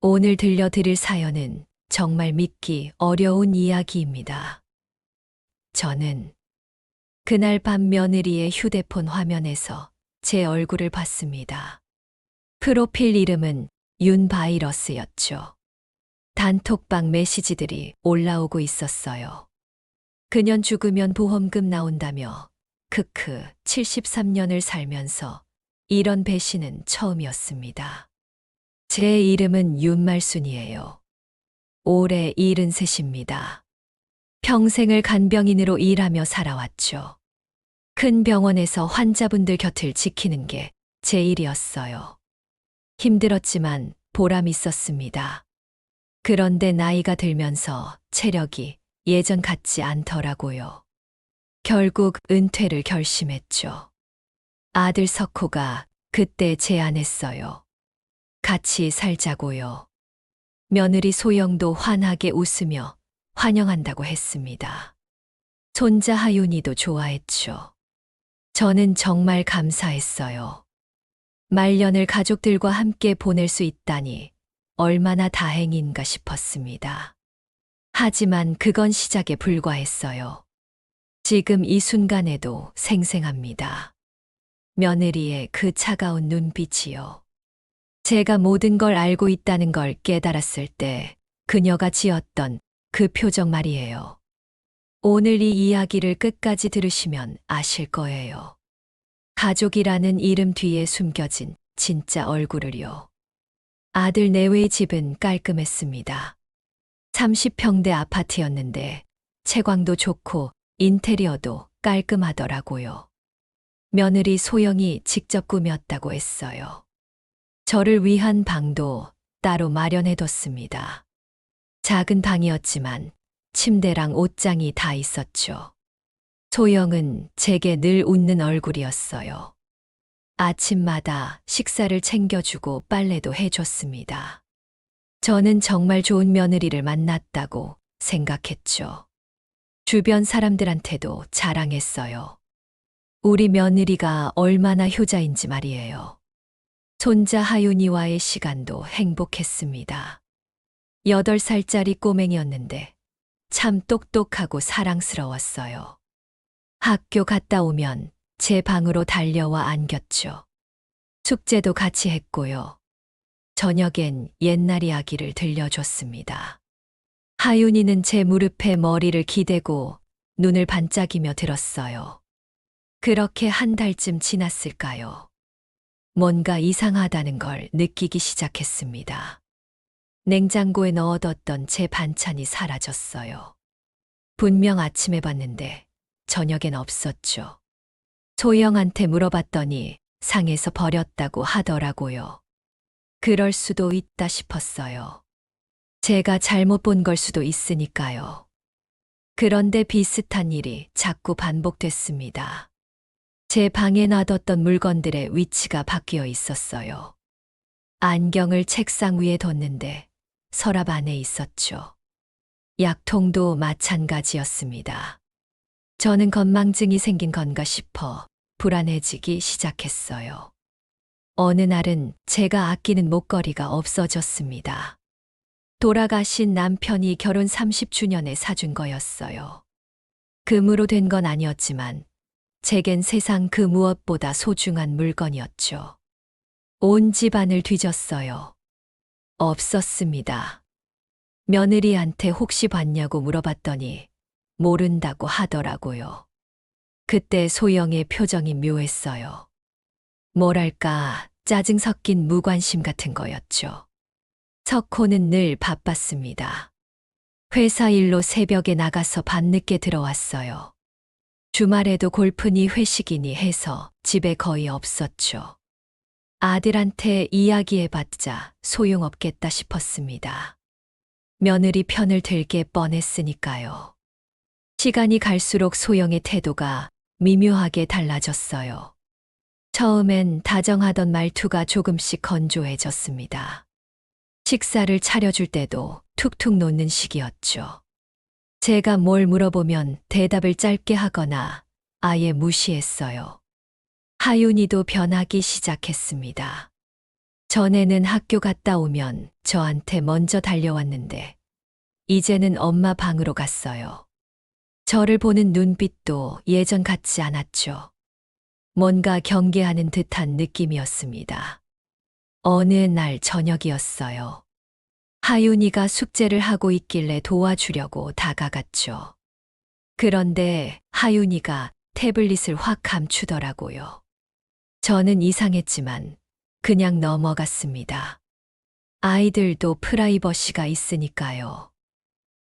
오늘 들려드릴 사연은 정말 믿기 어려운 이야기입니다. 저는 그날 밤 며느리의 휴대폰 화면에서 제 얼굴을 봤습니다. 프로필 이름은 윤바이러스였죠. 단톡방 메시지들이 올라오고 있었어요. 그년 죽으면 보험금 나온다며 크크 73년을 살면서 이런 배신은 처음이었습니다. 제 이름은 윤말순이에요. 올해 73입니다. 평생을 간병인으로 일하며 살아왔죠. 큰 병원에서 환자분들 곁을 지키는 게 제 일이었어요. 힘들었지만 보람 있었습니다. 그런데 나이가 들면서 체력이 예전 같지 않더라고요. 결국 은퇴를 결심했죠. 아들 석호가 그때 제안했어요. 같이 살자고요. 며느리 소영도 환하게 웃으며 환영한다고 했습니다. 손자 하윤이도 좋아했죠. 저는 정말 감사했어요. 말년을 가족들과 함께 보낼 수 있다니 얼마나 다행인가 싶었습니다. 하지만 그건 시작에 불과했어요. 지금 이 순간에도 생생합니다. 며느리의 그 차가운 눈빛이요. 제가 모든 걸 알고 있다는 걸 깨달았을 때 그녀가 지었던 그 표정 말이에요. 오늘 이 이야기를 끝까지 들으시면 아실 거예요. 가족이라는 이름 뒤에 숨겨진 진짜 얼굴을요. 아들 내외의 집은 깔끔했습니다. 30평대 아파트였는데 채광도 좋고 인테리어도 깔끔하더라고요. 며느리 소영이 직접 꾸몄다고 했어요. 저를 위한 방도 따로 마련해뒀습니다. 작은 방이었지만 침대랑 옷장이 다 있었죠. 소영은 제게 늘 웃는 얼굴이었어요. 아침마다 식사를 챙겨주고 빨래도 해줬습니다. 저는 정말 좋은 며느리를 만났다고 생각했죠. 주변 사람들한테도 자랑했어요. 우리 며느리가 얼마나 효자인지 말이에요. 손자 하윤이와의 시간도 행복했습니다. 8살짜리 꼬맹이였는데 참 똑똑하고 사랑스러웠어요. 학교 갔다 오면 제 방으로 달려와 안겼죠. 숙제도 같이 했고요. 저녁엔 옛날 이야기를 들려줬습니다. 하윤이는 제 무릎에 머리를 기대고 눈을 반짝이며 들었어요. 그렇게 한 달쯤 지났을까요? 뭔가 이상하다는 걸 느끼기 시작했습니다. 냉장고에 넣어뒀던 제 반찬이 사라졌어요. 분명 아침에 봤는데 저녁엔 없었죠. 소영한테 물어봤더니 상해서 버렸다고 하더라고요. 그럴 수도 있다 싶었어요. 제가 잘못 본 걸 수도 있으니까요. 그런데 비슷한 일이 자꾸 반복됐습니다. 제 방에 놔뒀던 물건들의 위치가 바뀌어 있었어요. 안경을 책상 위에 뒀는데 서랍 안에 있었죠. 약통도 마찬가지였습니다. 저는 건망증이 생긴 건가 싶어 불안해지기 시작했어요. 어느 날은 제가 아끼는 목걸이가 없어졌습니다. 돌아가신 남편이 결혼 30주년에 사준 거였어요. 금으로 된 건 아니었지만 제겐 세상 그 무엇보다 소중한 물건이었죠. 온 집안을 뒤졌어요. 없었습니다. 며느리한테 혹시 봤냐고 물어봤더니 모른다고 하더라고요. 그때 소영의 표정이 묘했어요. 뭐랄까 짜증 섞인 무관심 같은 거였죠. 석호는 늘 바빴습니다. 회사 일로 새벽에 나가서 밤늦게 들어왔어요. 주말에도 골프니 회식이니 해서 집에 거의 없었죠. 아들한테 이야기해봤자 소용없겠다 싶었습니다. 며느리 편을 들게 뻔했으니까요. 시간이 갈수록 소영의 태도가 미묘하게 달라졌어요. 처음엔 다정하던 말투가 조금씩 건조해졌습니다. 식사를 차려줄 때도 툭툭 놓는 식이었죠. 제가 뭘 물어보면 대답을 짧게 하거나 아예 무시했어요. 하윤이도 변하기 시작했습니다. 전에는 학교 갔다 오면 저한테 먼저 달려왔는데, 이제는 엄마 방으로 갔어요. 저를 보는 눈빛도 예전 같지 않았죠. 뭔가 경계하는 듯한 느낌이었습니다. 어느 날 저녁이었어요. 하윤이가 숙제를 하고 있길래 도와주려고 다가갔죠. 그런데 하윤이가 태블릿을 확 감추더라고요. 저는 이상했지만 그냥 넘어갔습니다. 아이들도 프라이버시가 있으니까요.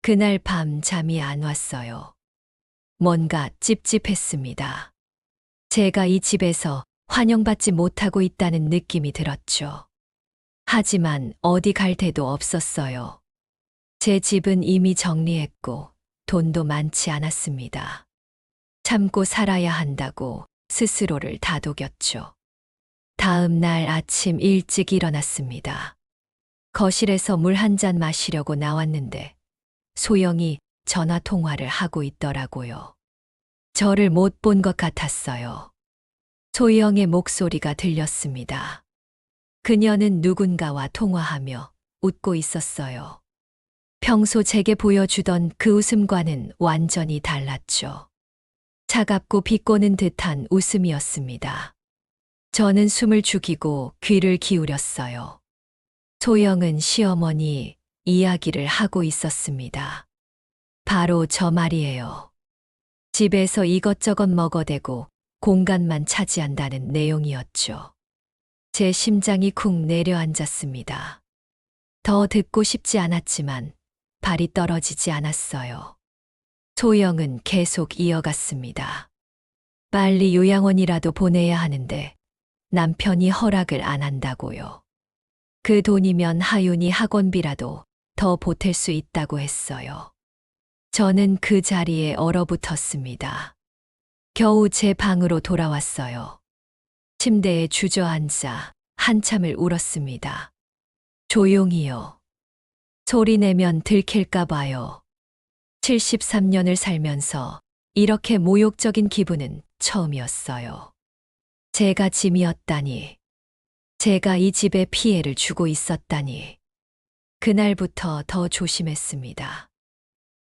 그날 밤 잠이 안 왔어요. 뭔가 찝찝했습니다. 제가 이 집에서 환영받지 못하고 있다는 느낌이 들었죠. 하지만 어디 갈 데도 없었어요. 제 집은 이미 정리했고 돈도 많지 않았습니다. 참고 살아야 한다고 스스로를 다독였죠. 다음 날 아침 일찍 일어났습니다. 거실에서 물 한 잔 마시려고 나왔는데 소영이 전화 통화를 하고 있더라고요. 저를 못 본 것 같았어요. 소영의 목소리가 들렸습니다. 그녀는 누군가와 통화하며 웃고 있었어요. 평소 제게 보여주던 그 웃음과는 완전히 달랐죠. 차갑고 비꼬는 듯한 웃음이었습니다. 저는 숨을 죽이고 귀를 기울였어요. 소영은 시어머니 이야기를 하고 있었습니다. 바로 저 말이에요. 집에서 이것저것 먹어대고 공간만 차지한다는 내용이었죠. 제 심장이 쿵 내려앉았습니다. 더 듣고 싶지 않았지만 발이 떨어지지 않았어요. 소영은 계속 이어갔습니다. 빨리 요양원이라도 보내야 하는데 남편이 허락을 안 한다고요. 그 돈이면 하윤이 학원비라도 더 보탤 수 있다고 했어요. 저는 그 자리에 얼어붙었습니다. 겨우 제 방으로 돌아왔어요. 침대에 주저앉아 한참을 울었습니다. 조용히요. 소리 내면 들킬까 봐요. 73년을 살면서 이렇게 모욕적인 기분은 처음이었어요. 제가 짐이었다니. 제가 이 집에 피해를 주고 있었다니. 그날부터 더 조심했습니다.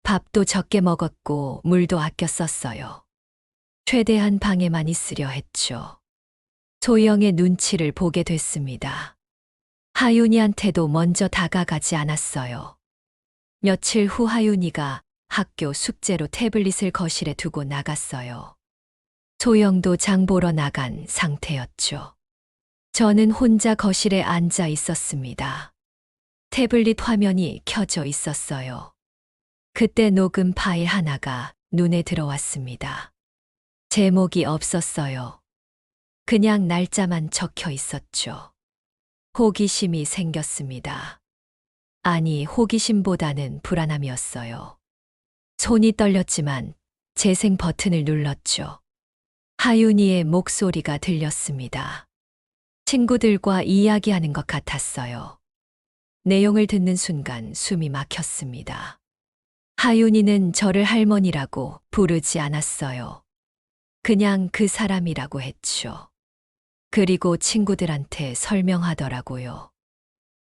밥도 적게 먹었고 물도 아껴 썼어요. 최대한 방에만 있으려 했죠. 소영의 눈치를 보게 됐습니다. 하윤이한테도 먼저 다가가지 않았어요. 며칠 후 하윤이가 학교 숙제로 태블릿을 거실에 두고 나갔어요. 소영도 장 보러 나간 상태였죠. 저는 혼자 거실에 앉아 있었습니다. 태블릿 화면이 켜져 있었어요. 그때 녹음 파일 하나가 눈에 들어왔습니다. 제목이 없었어요. 그냥 날짜만 적혀 있었죠. 호기심이 생겼습니다. 아니, 호기심보다는 불안함이었어요. 손이 떨렸지만 재생 버튼을 눌렀죠. 하윤이의 목소리가 들렸습니다. 친구들과 이야기하는 것 같았어요. 내용을 듣는 순간 숨이 막혔습니다. 하윤이는 저를 할머니라고 부르지 않았어요. 그냥 그 사람이라고 했죠. 그리고 친구들한테 설명하더라고요.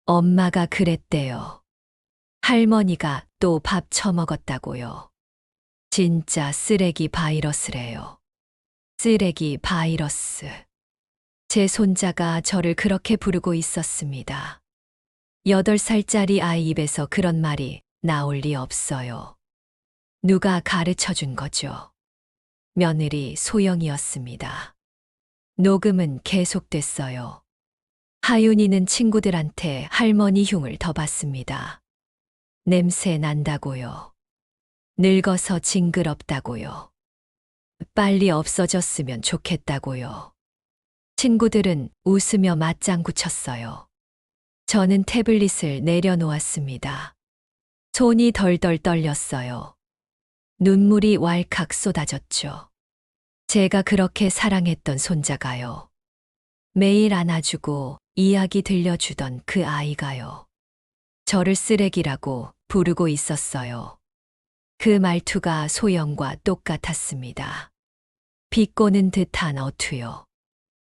엄마가 그랬대요. 할머니가 또 밥 처먹었다고요. 진짜 쓰레기 바이러스래요. 쓰레기 바이러스. 제 손자가 저를 그렇게 부르고 있었습니다. 8살짜리 아이 입에서 그런 말이 나올 리 없어요. 누가 가르쳐 준 거죠? 며느리 소영이었습니다. 녹음은 계속됐어요. 하윤이는 친구들한테 할머니 흉을 더 봤습니다. 냄새 난다고요. 늙어서 징그럽다고요. 빨리 없어졌으면 좋겠다고요. 친구들은 웃으며 맞장구 쳤어요. 저는 태블릿을 내려놓았습니다. 손이 덜덜 떨렸어요. 눈물이 왈칵 쏟아졌죠. 제가 그렇게 사랑했던 손자가요. 매일 안아주고 이야기 들려주던 그 아이가요. 저를 쓰레기라고 부르고 있었어요. 그 말투가 소영과 똑같았습니다. 비꼬는 듯한 어투요.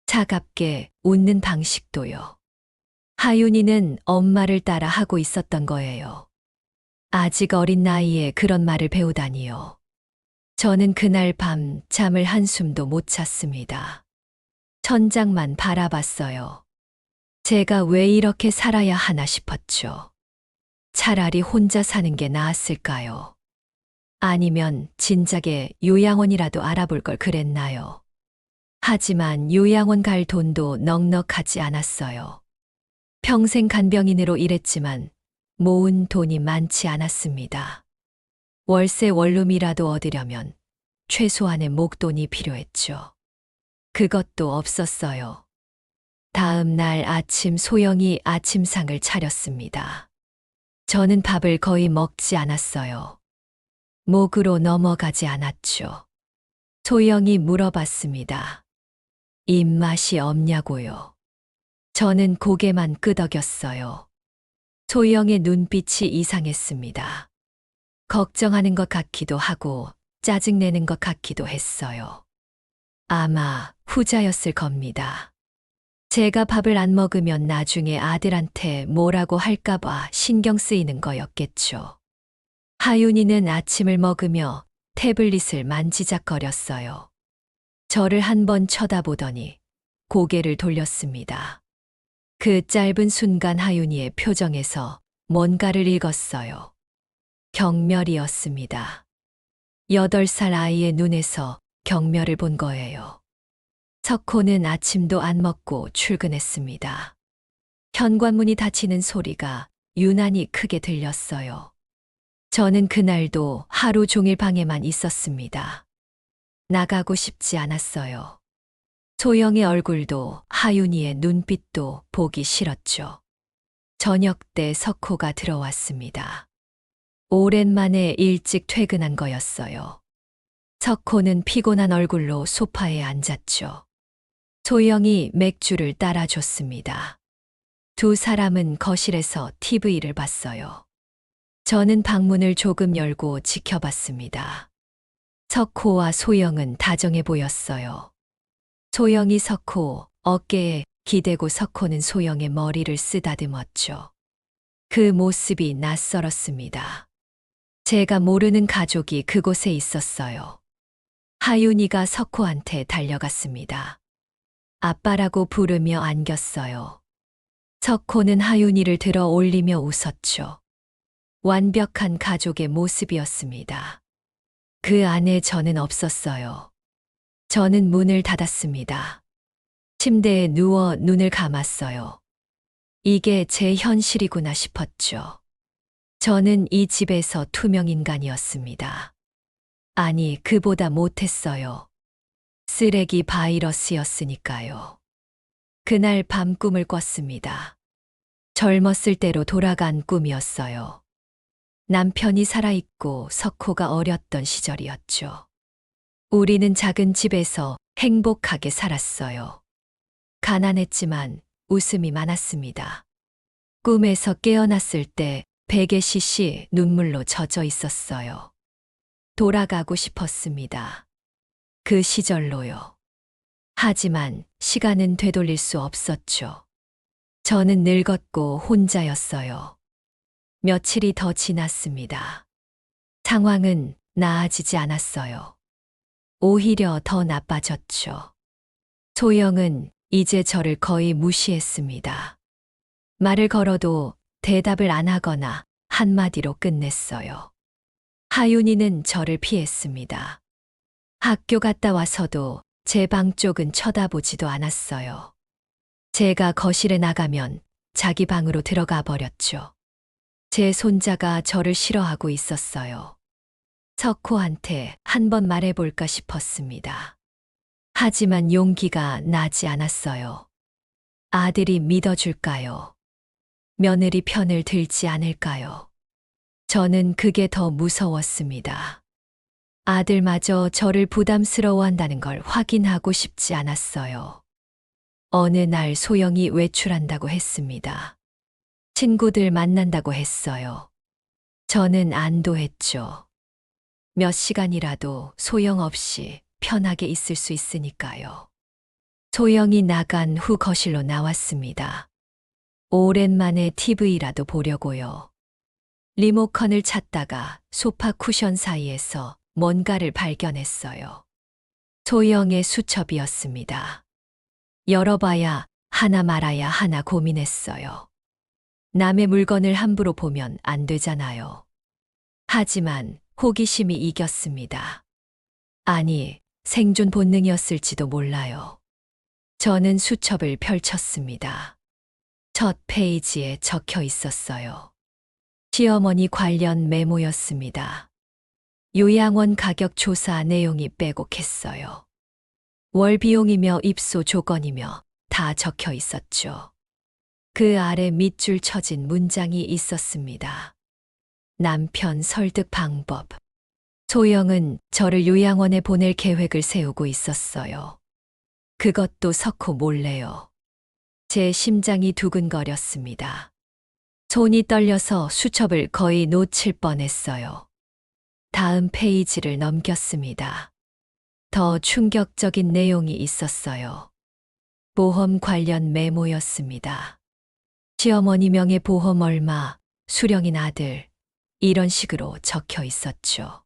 차갑게 웃는 방식도요. 하윤이는 엄마를 따라 하고 있었던 거예요. 아직 어린 나이에 그런 말을 배우다니요. 저는 그날 밤 잠을 한숨도 못 잤습니다. 천장만 바라봤어요. 제가 왜 이렇게 살아야 하나 싶었죠. 차라리 혼자 사는 게 나았을까요? 아니면 진작에 요양원이라도 알아볼 걸 그랬나요? 하지만 요양원 갈 돈도 넉넉하지 않았어요. 평생 간병인으로 일했지만 모은 돈이 많지 않았습니다. 월세 원룸이라도 얻으려면 최소한의 목돈이 필요했죠. 그것도 없었어요. 다음 날 아침 소영이 아침상을 차렸습니다. 저는 밥을 거의 먹지 않았어요. 목으로 넘어가지 않았죠. 소영이 물어봤습니다. 입맛이 없냐고요. 저는 고개만 끄덕였어요. 소영의 눈빛이 이상했습니다. 걱정하는 것 같기도 하고 짜증내는 것 같기도 했어요. 아마 후자였을 겁니다. 제가 밥을 안 먹으면 나중에 아들한테 뭐라고 할까봐 신경 쓰이는 거였겠죠. 하윤이는 아침을 먹으며 태블릿을 만지작거렸어요. 저를 한 번 쳐다보더니 고개를 돌렸습니다. 그 짧은 순간 하윤이의 표정에서 뭔가를 읽었어요. 경멸이었습니다. 8살 아이의 눈에서 경멸을 본 거예요. 석호는 아침도 안 먹고 출근했습니다. 현관문이 닫히는 소리가 유난히 크게 들렸어요. 저는 그날도 하루 종일 방에만 있었습니다. 나가고 싶지 않았어요. 소영의 얼굴도 하윤이의 눈빛도 보기 싫었죠. 저녁 때 석호가 들어왔습니다. 오랜만에 일찍 퇴근한 거였어요. 석호는 피곤한 얼굴로 소파에 앉았죠. 소영이 맥주를 따라줬습니다. 두 사람은 거실에서 TV를 봤어요. 저는 방문을 조금 열고 지켜봤습니다. 석호와 소영은 다정해 보였어요. 소영이 석호 어깨에 기대고 석호는 소영의 머리를 쓰다듬었죠. 그 모습이 낯설었습니다. 제가 모르는 가족이 그곳에 있었어요. 하윤이가 석호한테 달려갔습니다. 아빠라고 부르며 안겼어요. 석호는 하윤이를 들어 올리며 웃었죠. 완벽한 가족의 모습이었습니다. 그 안에 저는 없었어요. 저는 문을 닫았습니다. 침대에 누워 눈을 감았어요. 이게 제 현실이구나 싶었죠. 저는 이 집에서 투명 인간이었습니다. 아니, 그보다 못했어요. 쓰레기 바이러스였으니까요. 그날 밤 꿈을 꿨습니다. 젊었을 때로 돌아간 꿈이었어요. 남편이 살아있고 석호가 어렸던 시절이었죠. 우리는 작은 집에서 행복하게 살았어요. 가난했지만 웃음이 많았습니다. 꿈에서 깨어났을 때 베개 시시 눈물로 젖어 있었어요. 돌아가고 싶었습니다. 그 시절로요. 하지만 시간은 되돌릴 수 없었죠. 저는 늙었고 혼자였어요. 며칠이 더 지났습니다. 상황은 나아지지 않았어요. 오히려 더 나빠졌죠. 소영은 이제 저를 거의 무시했습니다. 말을 걸어도 대답을 안 하거나 한마디로 끝냈어요. 하윤이는 저를 피했습니다. 학교 갔다 와서도 제 방 쪽은 쳐다보지도 않았어요. 제가 거실에 나가면 자기 방으로 들어가 버렸죠. 제 손자가 저를 싫어하고 있었어요. 석호한테 한번 말해볼까 싶었습니다. 하지만 용기가 나지 않았어요. 아들이 믿어줄까요? 며느리 편을 들지 않을까요? 저는 그게 더 무서웠습니다. 아들마저 저를 부담스러워한다는 걸 확인하고 싶지 않았어요. 어느 날 소영이 외출한다고 했습니다. 친구들 만난다고 했어요. 저는 안도했죠. 몇 시간이라도 소영 없이 편하게 있을 수 있으니까요. 소영이 나간 후 거실로 나왔습니다. 오랜만에 TV라도 보려고요. 리모컨을 찾다가 소파 쿠션 사이에서 뭔가를 발견했어요. 소형의 수첩이었습니다. 열어봐야 하나 말아야 하나 고민했어요. 남의 물건을 함부로 보면 안 되잖아요. 하지만 호기심이 이겼습니다. 아니, 생존 본능이었을지도 몰라요. 저는 수첩을 펼쳤습니다. 첫 페이지에 적혀 있었어요. 시어머니 관련 메모였습니다. 요양원 가격 조사 내용이 빼곡했어요. 월 비용이며 입소 조건이며 다 적혀 있었죠. 그 아래 밑줄 쳐진 문장이 있었습니다. 남편 설득 방법. 소영은 저를 요양원에 보낼 계획을 세우고 있었어요. 그것도 석호 몰래요. 제 심장이 두근거렸습니다. 손이 떨려서 수첩을 거의 놓칠 뻔했어요. 다음 페이지를 넘겼습니다. 더 충격적인 내용이 있었어요. 보험 관련 메모였습니다. 시어머니 명의 보험 얼마, 수령인 아들, 이런 식으로 적혀 있었죠.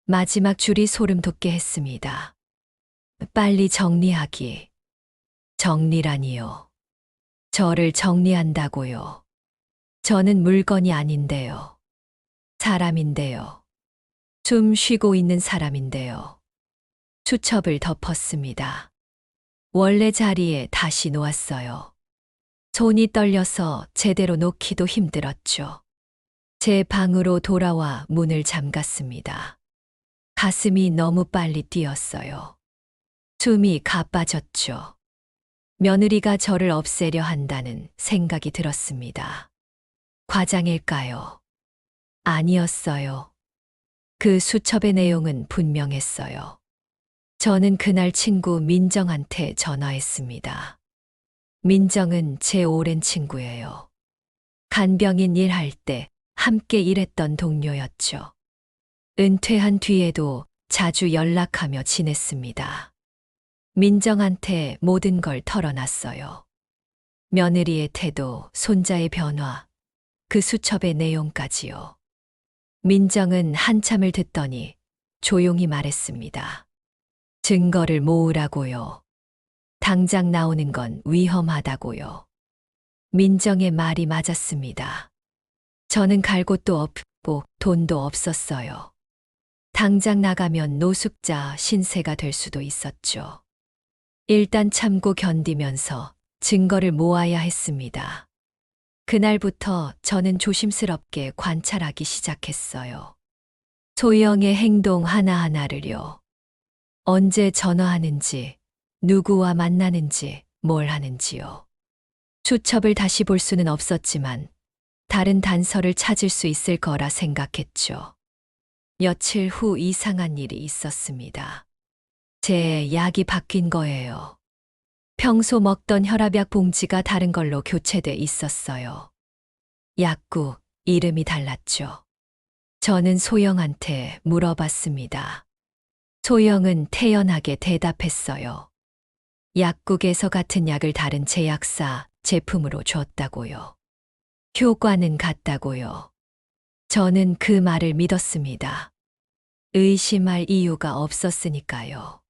마지막 줄이 소름 돋게 했습니다. 빨리 정리하기. 정리라니요. 저를 정리한다고요. 저는 물건이 아닌데요. 사람인데요. 숨 쉬고 있는 사람인데요. 수첩을 덮었습니다. 원래 자리에 다시 놓았어요. 손이 떨려서 제대로 놓기도 힘들었죠. 제 방으로 돌아와 문을 잠갔습니다. 가슴이 너무 빨리 뛰었어요. 숨이 가빠졌죠. 며느리가 저를 없애려 한다는 생각이 들었습니다. 과장일까요? 아니었어요. 그 수첩의 내용은 분명했어요. 저는 그날 친구 민정한테 전화했습니다. 민정은 제 오랜 친구예요. 간병인 일할 때 함께 일했던 동료였죠. 은퇴한 뒤에도 자주 연락하며 지냈습니다. 민정한테 모든 걸 털어놨어요. 며느리의 태도, 손자의 변화, 그 수첩의 내용까지요. 민정은 한참을 듣더니 조용히 말했습니다. 증거를 모으라고요. 당장 나오는 건 위험하다고요. 민정의 말이 맞았습니다. 저는 갈 곳도 없고 돈도 없었어요. 당장 나가면 노숙자 신세가 될 수도 있었죠. 일단 참고 견디면서 증거를 모아야 했습니다. 그날부터 저는 조심스럽게 관찰하기 시작했어요. 소영의 행동 하나하나를요. 언제 전화하는지, 누구와 만나는지, 뭘 하는지요. 수첩을 다시 볼 수는 없었지만 다른 단서를 찾을 수 있을 거라 생각했죠. 며칠 후 이상한 일이 있었습니다. 제 약이 바뀐 거예요. 평소 먹던 혈압약 봉지가 다른 걸로 교체돼 있었어요. 약국 이름이 달랐죠. 저는 소영한테 물어봤습니다. 소영은 태연하게 대답했어요. 약국에서 같은 약을 다른 제약사 제품으로 줬다고요. 효과는 같다고요. 저는 그 말을 믿었습니다. 의심할 이유가 없었으니까요.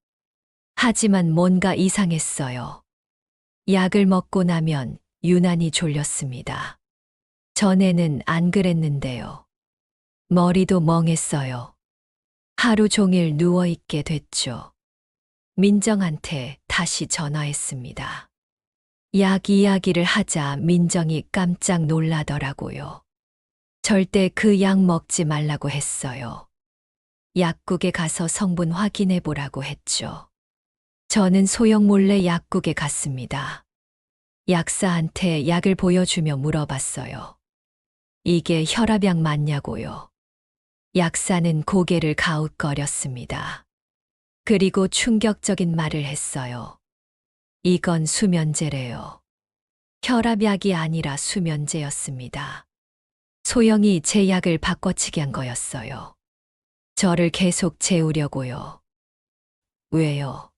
하지만 뭔가 이상했어요. 약을 먹고 나면 유난히 졸렸습니다. 전에는 안 그랬는데요. 머리도 멍했어요. 하루 종일 누워있게 됐죠. 민정한테 다시 전화했습니다. 약 이야기를 하자 민정이 깜짝 놀라더라고요. 절대 그 약 먹지 말라고 했어요. 약국에 가서 성분 확인해 보라고 했죠. 저는 소영 몰래 약국에 갔습니다. 약사한테 약을 보여주며 물어봤어요. 이게 혈압약 맞냐고요. 약사는 고개를 가웃거렸습니다. 그리고 충격적인 말을 했어요. 이건 수면제래요. 혈압약이 아니라 수면제였습니다. 소영이 제 약을 바꿔치기 한 거였어요. 저를 계속 재우려고요. 왜요?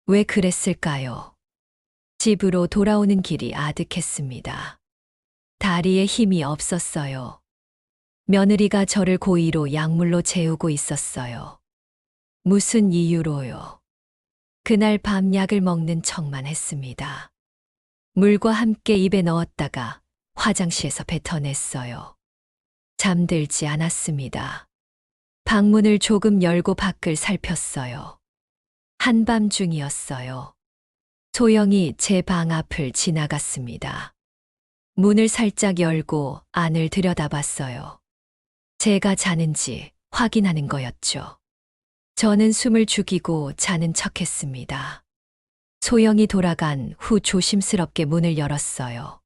왜 그랬을까요? 집으로 돌아오는 길이 아득했습니다. 다리에 힘이 없었어요. 며느리가 저를 고의로 약물로 재우고 있었어요. 무슨 이유로요? 그날 밤 약을 먹는 척만 했습니다. 물과 함께 입에 넣었다가 화장실에서 뱉어냈어요. 잠들지 않았습니다. 방문을 조금 열고 밖을 살폈어요. 한밤중이었어요. 소영이 제 방 앞을 지나갔습니다. 문을 살짝 열고 안을 들여다봤어요. 제가 자는지 확인하는 거였죠. 저는 숨을 죽이고 자는 척했습니다. 소영이 돌아간 후 조심스럽게 문을 열었어요.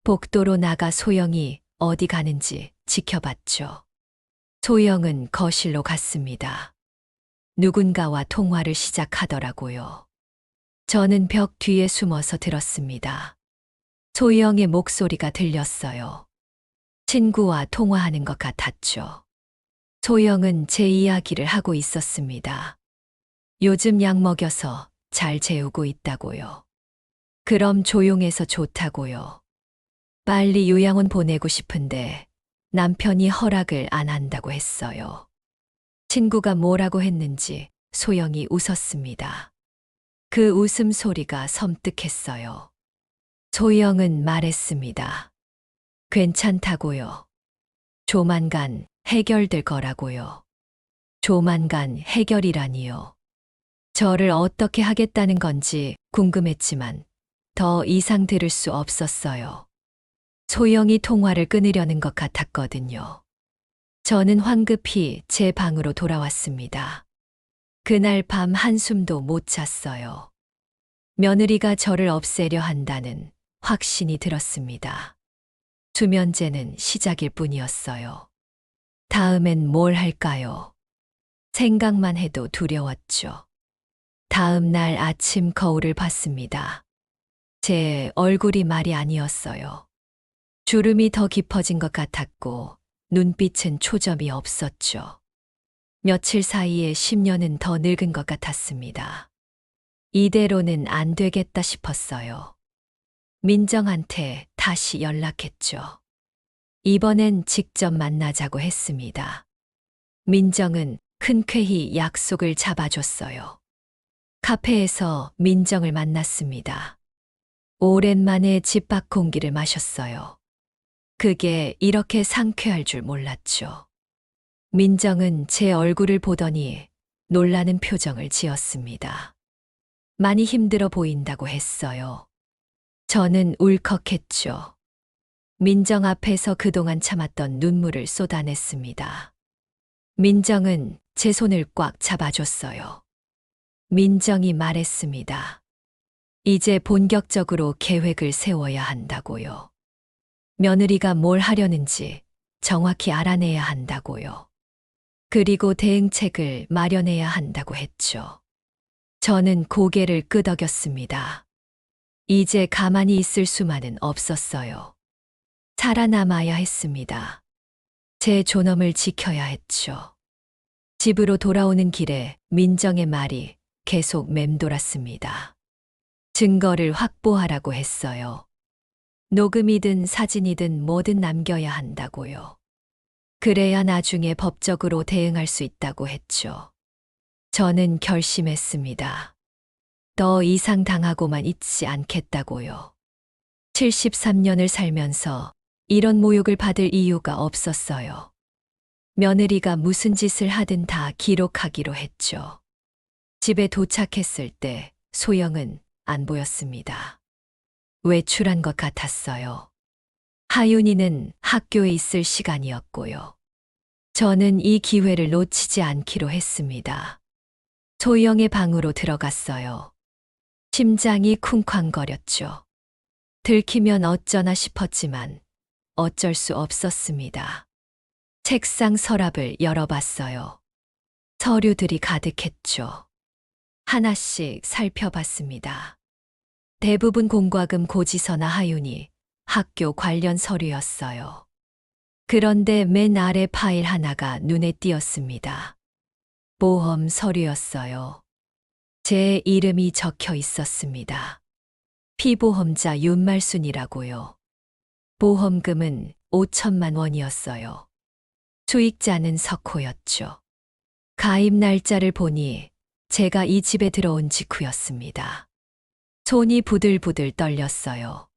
복도로 나가 소영이 어디 가는지 지켜봤죠. 소영은 거실로 갔습니다. 누군가와 통화를 시작하더라고요. 저는 벽 뒤에 숨어서 들었습니다. 소영의 목소리가 들렸어요. 친구와 통화하는 것 같았죠. 소영은 제 이야기를 하고 있었습니다. 요즘 약 먹여서 잘 재우고 있다고요. 그럼 조용해서 좋다고요. 빨리 요양원 보내고 싶은데 남편이 허락을 안 한다고 했어요. 친구가 뭐라고 했는지 소영이 웃었습니다. 그 웃음소리가 섬뜩했어요. 소영은 말했습니다. 괜찮다고요. 조만간 해결될 거라고요. 조만간 해결이라니요. 저를 어떻게 하겠다는 건지 궁금했지만 더 이상 들을 수 없었어요. 소영이 통화를 끊으려는 것 같았거든요. 저는 황급히 제 방으로 돌아왔습니다. 그날 밤 한숨도 못 잤어요. 며느리가 저를 없애려 한다는 확신이 들었습니다. 수면제는 시작일 뿐이었어요. 다음엔 뭘 할까요? 생각만 해도 두려웠죠. 다음 날 아침 거울을 봤습니다. 제 얼굴이 말이 아니었어요. 주름이 더 깊어진 것 같았고 눈빛은 초점이 없었죠. 며칠 사이에 10년은 더 늙은 것 같았습니다. 이대로는 안 되겠다 싶었어요. 민정한테 다시 연락했죠. 이번엔 직접 만나자고 했습니다. 민정은 흔쾌히 약속을 잡아줬어요. 카페에서 민정을 만났습니다. 오랜만에 집 밖 공기를 마셨어요. 그게 이렇게 상쾌할 줄 몰랐죠. 민정은 제 얼굴을 보더니 놀라는 표정을 지었습니다. 많이 힘들어 보인다고 했어요. 저는 울컥했죠. 민정 앞에서 그동안 참았던 눈물을 쏟아냈습니다. 민정은 제 손을 꽉 잡아줬어요. 민정이 말했습니다. 이제 본격적으로 계획을 세워야 한다고요. 며느리가 뭘 하려는지 정확히 알아내야 한다고요. 그리고 대응책을 마련해야 한다고 했죠. 저는 고개를 끄덕였습니다. 이제 가만히 있을 수만은 없었어요. 살아남아야 했습니다. 제 존엄을 지켜야 했죠. 집으로 돌아오는 길에 민정의 말이 계속 맴돌았습니다. 증거를 확보하라고 했어요. 녹음이든 사진이든 뭐든 남겨야 한다고요. 그래야 나중에 법적으로 대응할 수 있다고 했죠. 저는 결심했습니다. 더 이상 당하고만 있지 않겠다고요. 73년을 살면서 이런 모욕을 받을 이유가 없었어요. 며느리가 무슨 짓을 하든 다 기록하기로 했죠. 집에 도착했을 때 소영은 안 보였습니다. 외출한 것 같았어요. 하윤이는 학교에 있을 시간이었고요. 저는 이 기회를 놓치지 않기로 했습니다. 소영의 방으로 들어갔어요. 심장이 쿵쾅거렸죠. 들키면 어쩌나 싶었지만 어쩔 수 없었습니다. 책상 서랍을 열어봤어요. 서류들이 가득했죠. 하나씩 살펴봤습니다. 대부분 공과금 고지서나 하윤이 학교 관련 서류였어요. 그런데 맨 아래 파일 하나가 눈에 띄었습니다. 보험 서류였어요. 제 이름이 적혀 있었습니다. 피보험자 윤말순이라고요. 보험금은 5천만 원이었어요. 수익자는 석호였죠. 가입 날짜를 보니 제가 이 집에 들어온 직후였습니다. 손이 부들부들 떨렸어요.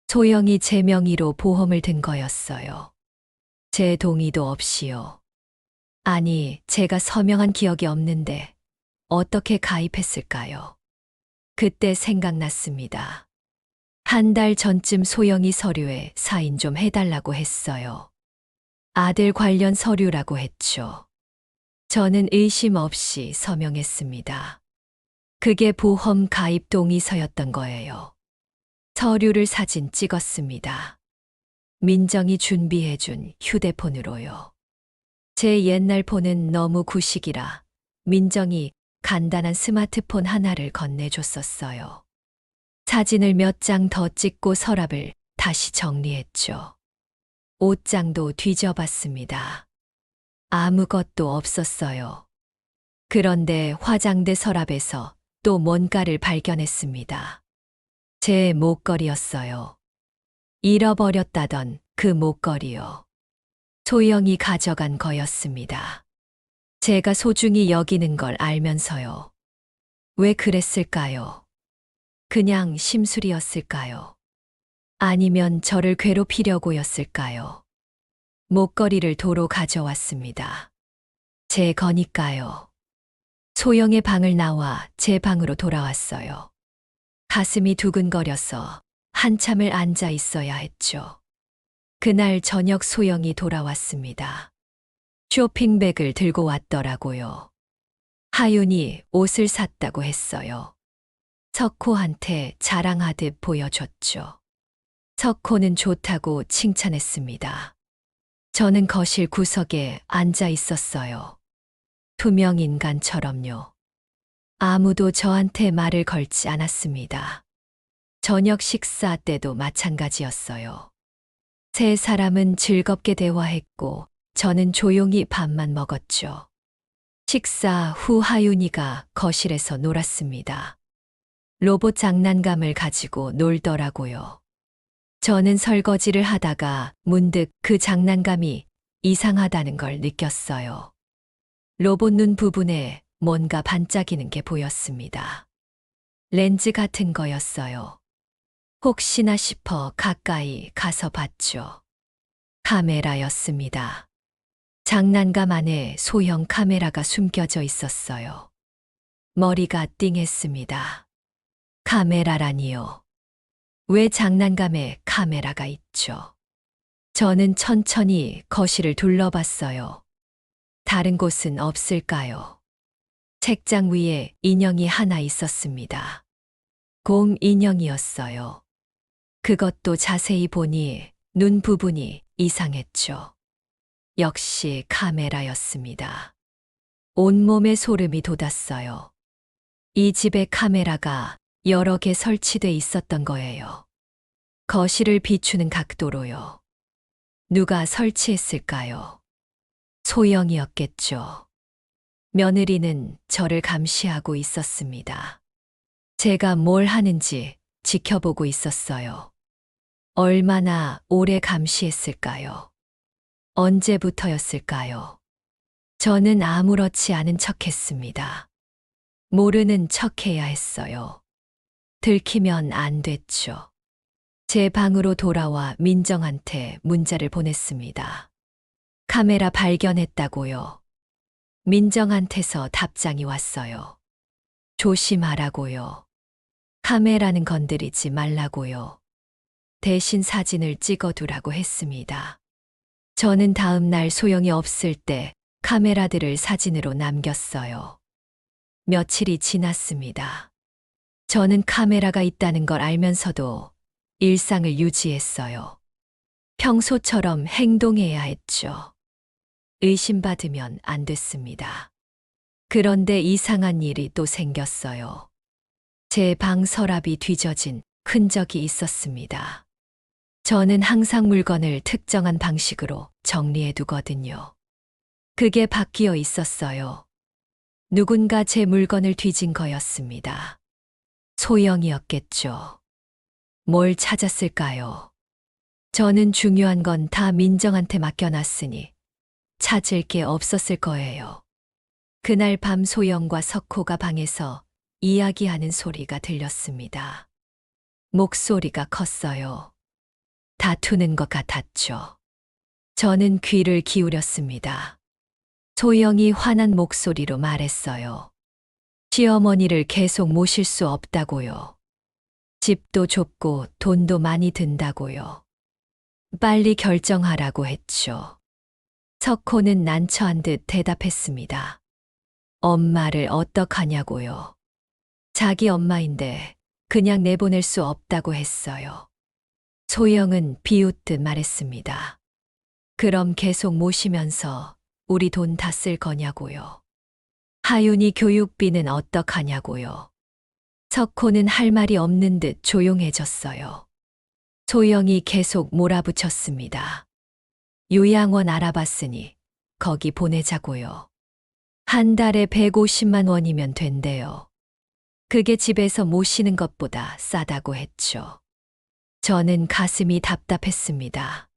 소영이 제 명의로 보험을 든 거였어요. 제 동의도 없이요. 아니, 제가 서명한 기억이 없는데 어떻게 가입했을까요? 그때 생각났습니다. 한 달 전쯤 소영이 서류에 사인 좀 해달라고 했어요. 아들 관련 서류라고 했죠. 저는 의심 없이 서명했습니다. 그게 보험 가입 동의서였던 거예요. 서류를 사진 찍었습니다. 민정이 준비해준 휴대폰으로요. 제 옛날 폰은 너무 구식이라 민정이 간단한 스마트폰 하나를 건네줬었어요. 사진을 몇 장 더 찍고 서랍을 다시 정리했죠. 옷장도 뒤져봤습니다. 아무것도 없었어요. 그런데 화장대 서랍에서 또 뭔가를 발견했습니다. 제 목걸이였어요. 잃어버렸다던 그 목걸이요. 소영이 가져간 거였습니다. 제가 소중히 여기는 걸 알면서요. 왜 그랬을까요? 그냥 심술이었을까요? 아니면 저를 괴롭히려고였을까요? 목걸이를 도로 가져왔습니다. 제 거니까요. 소영의 방을 나와 제 방으로 돌아왔어요. 가슴이 두근거려서 한참을 앉아 있어야 했죠. 그날 저녁 소영이 돌아왔습니다. 쇼핑백을 들고 왔더라고요. 하윤이 옷을 샀다고 했어요. 석호한테 자랑하듯 보여줬죠. 석호는 좋다고 칭찬했습니다. 저는 거실 구석에 앉아 있었어요. 투명 인간처럼요. 아무도 저한테 말을 걸지 않았습니다. 저녁 식사 때도 마찬가지였어요. 세 사람은 즐겁게 대화했고 저는 조용히 밥만 먹었죠. 식사 후 하윤이가 거실에서 놀았습니다. 로봇 장난감을 가지고 놀더라고요. 저는 설거지를 하다가 문득 그 장난감이 이상하다는 걸 느꼈어요. 로봇 눈 부분에 뭔가 반짝이는 게 보였습니다. 렌즈 같은 거였어요. 혹시나 싶어 가까이 가서 봤죠. 카메라였습니다. 장난감 안에 소형 카메라가 숨겨져 있었어요. 머리가 띵했습니다. 카메라라니요. 왜 장난감에 카메라가 있죠? 저는 천천히 거실을 둘러봤어요. 다른 곳은 없을까요? 책장 위에 인형이 하나 있었습니다. 곰 인형이었어요. 그것도 자세히 보니 눈 부분이 이상했죠. 역시 카메라였습니다. 온몸에 소름이 돋았어요. 이 집에 카메라가 여러 개 설치돼 있었던 거예요. 거실을 비추는 각도로요. 누가 설치했을까요? 소영이었겠죠. 며느리는 저를 감시하고 있었습니다. 제가 뭘 하는지 지켜보고 있었어요. 얼마나 오래 감시했을까요? 언제부터였을까요? 저는 아무렇지 않은 척했습니다. 모르는 척해야 했어요. 들키면 안 됐죠. 제 방으로 돌아와 민정한테 문자를 보냈습니다. 카메라 발견했다고요. 민정한테서 답장이 왔어요. 조심하라고요. 카메라는 건드리지 말라고요. 대신 사진을 찍어두라고 했습니다. 저는 다음 날 소영이 없을 때 카메라들을 사진으로 남겼어요. 며칠이 지났습니다. 저는 카메라가 있다는 걸 알면서도 일상을 유지했어요. 평소처럼 행동해야 했죠. 의심받으면 안 됐습니다. 그런데 이상한 일이 또 생겼어요. 제 방 서랍이 뒤져진 흔적이 있었습니다. 저는 항상 물건을 특정한 방식으로 정리해 두거든요. 그게 바뀌어 있었어요. 누군가 제 물건을 뒤진 거였습니다. 소영이었겠죠. 뭘 찾았을까요? 저는 중요한 건 다 민정한테 맡겨놨으니 찾을 게 없었을 거예요. 그날 밤 소영과 석호가 방에서 이야기하는 소리가 들렸습니다. 목소리가 컸어요. 다투는 것 같았죠. 저는 귀를 기울였습니다. 소영이 화난 목소리로 말했어요. 시어머니를 계속 모실 수 없다고요. 집도 좁고 돈도 많이 든다고요. 빨리 결정하라고 했죠. 석호는 난처한 듯 대답했습니다. 엄마를 어떡하냐고요. 자기 엄마인데 그냥 내보낼 수 없다고 했어요. 소영은 비웃듯 말했습니다. 그럼 계속 모시면서 우리 돈 다 쓸 거냐고요. 하윤이 교육비는 어떡하냐고요. 석호는 할 말이 없는 듯 조용해졌어요. 소영이 계속 몰아붙였습니다. 요양원 알아봤으니 거기 보내자고요. 한 달에 150만 원이면 된대요. 그게 집에서 모시는 것보다 싸다고 했죠. 저는 가슴이 답답했습니다.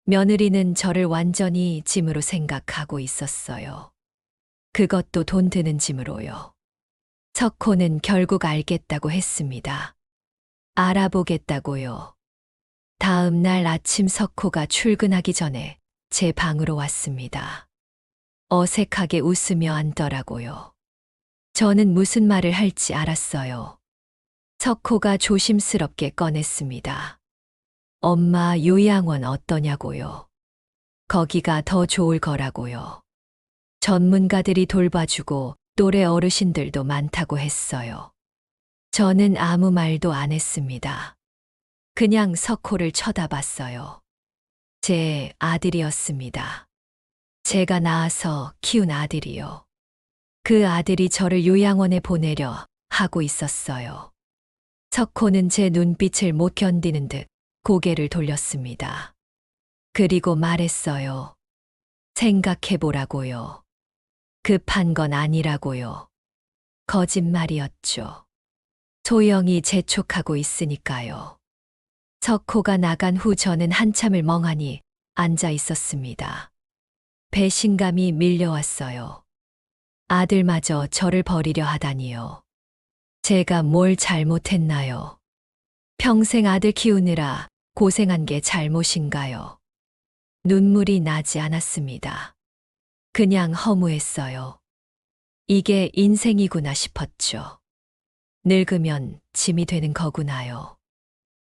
며느리는 저를 완전히 짐으로 생각하고 있었어요. 그것도 돈 드는 짐으로요. 석호는 결국 알겠다고 했습니다. 알아보겠다고요. 다음 날 아침 석호가 출근하기 전에 제 방으로 왔습니다. 어색하게 웃으며 앉더라고요. 저는 무슨 말을 할지 알았어요. 석호가 조심스럽게 꺼냈습니다. 엄마 요양원 어떠냐고요. 거기가 더 좋을 거라고요. 전문가들이 돌봐주고 또래 어르신들도 많다고 했어요. 저는 아무 말도 안 했습니다. 그냥 석호를 쳐다봤어요. 제 아들이었습니다. 제가 낳아서 키운 아들이요. 그 아들이 저를 요양원에 보내려 하고 있었어요. 석호는 제 눈빛을 못 견디는 듯 고개를 돌렸습니다. 그리고 말했어요. 생각해보라고요. 급한 건 아니라고요. 거짓말이었죠. 소영이 재촉하고 있으니까요. 석호가 나간 후 저는 한참을 멍하니 앉아 있었습니다. 배신감이 밀려왔어요. 아들마저 저를 버리려 하다니요. 제가 뭘 잘못했나요? 평생 아들 키우느라 고생한 게 잘못인가요? 눈물이 나지 않았습니다. 그냥 허무했어요. 이게 인생이구나 싶었죠. 늙으면 짐이 되는 거구나요.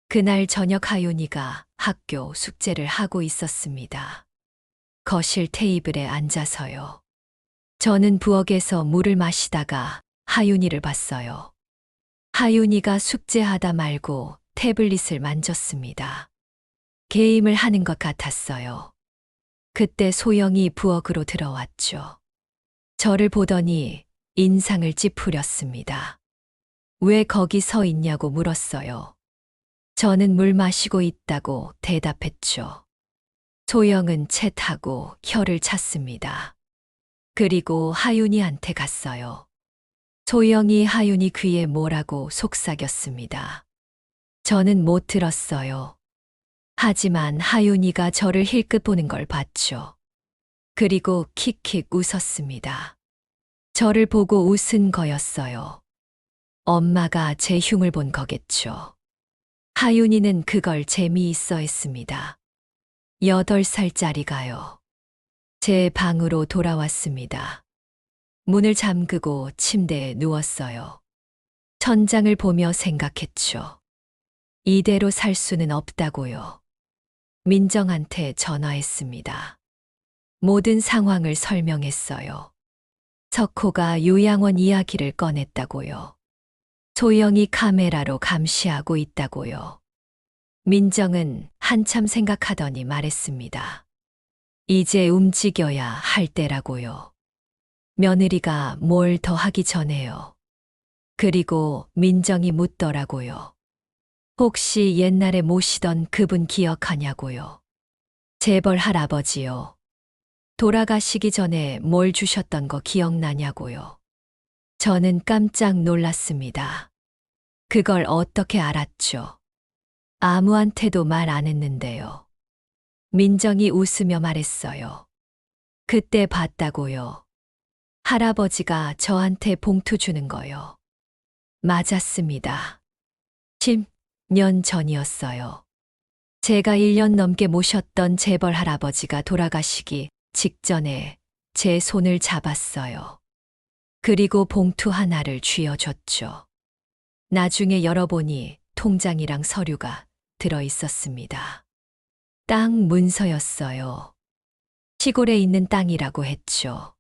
그날 저녁 하윤이가 학교 숙제를 하고 있었습니다. 거실 테이블에 앉아서요. 저는 부엌에서 물을 마시다가 하윤이를 봤어요. 하윤이가 숙제하다 말고 태블릿을 만졌습니다. 게임을 하는 것 같았어요. 그때 소영이 부엌으로 들어왔죠. 저를 보더니 인상을 찌푸렸습니다. 왜 거기 서 있냐고 물었어요. 저는 물 마시고 있다고 대답했죠. 소영은 챗하고 혀를 찼습니다. 그리고 하윤이한테 갔어요. 소영이 하윤이 귀에 뭐라고 속삭였습니다. 저는 못 들었어요. 하지만 하윤이가 저를 힐끗 보는 걸 봤죠. 그리고 킥킥 웃었습니다. 저를 보고 웃은 거였어요. 엄마가 제 흉을 본 거겠죠. 하윤이는 그걸 재미있어 했습니다. 8살짜리가요. 제 방으로 돌아왔습니다. 문을 잠그고 침대에 누웠어요. 천장을 보며 생각했죠. 이대로 살 수는 없다고요. 민정한테 전화했습니다. 모든 상황을 설명했어요. 석호가 요양원 이야기를 꺼냈다고요. 소영이 카메라로 감시하고 있다고요. 민정은 한참 생각하더니 말했습니다. 이제 움직여야 할 때라고요. 며느리가 뭘 더 하기 전에요. 그리고 민정이 묻더라고요. 혹시 옛날에 모시던 그분 기억하냐고요. 재벌 할아버지요. 돌아가시기 전에 뭘 주셨던 거 기억나냐고요. 저는 깜짝 놀랐습니다. 그걸 어떻게 알았죠? 아무한테도 말 안 했는데요. 민정이 웃으며 말했어요. 그때 봤다고요. 할아버지가 저한테 봉투 주는 거요. 맞았습니다. 10년 전이었어요. 제가 1년 넘게 모셨던 재벌 할아버지가 돌아가시기 직전에 제 손을 잡았어요. 그리고 봉투 하나를 쥐어줬죠. 나중에 열어보니 통장이랑 서류가 들어 있었습니다. 땅 문서였어요. 시골에 있는 땅이라고 했죠.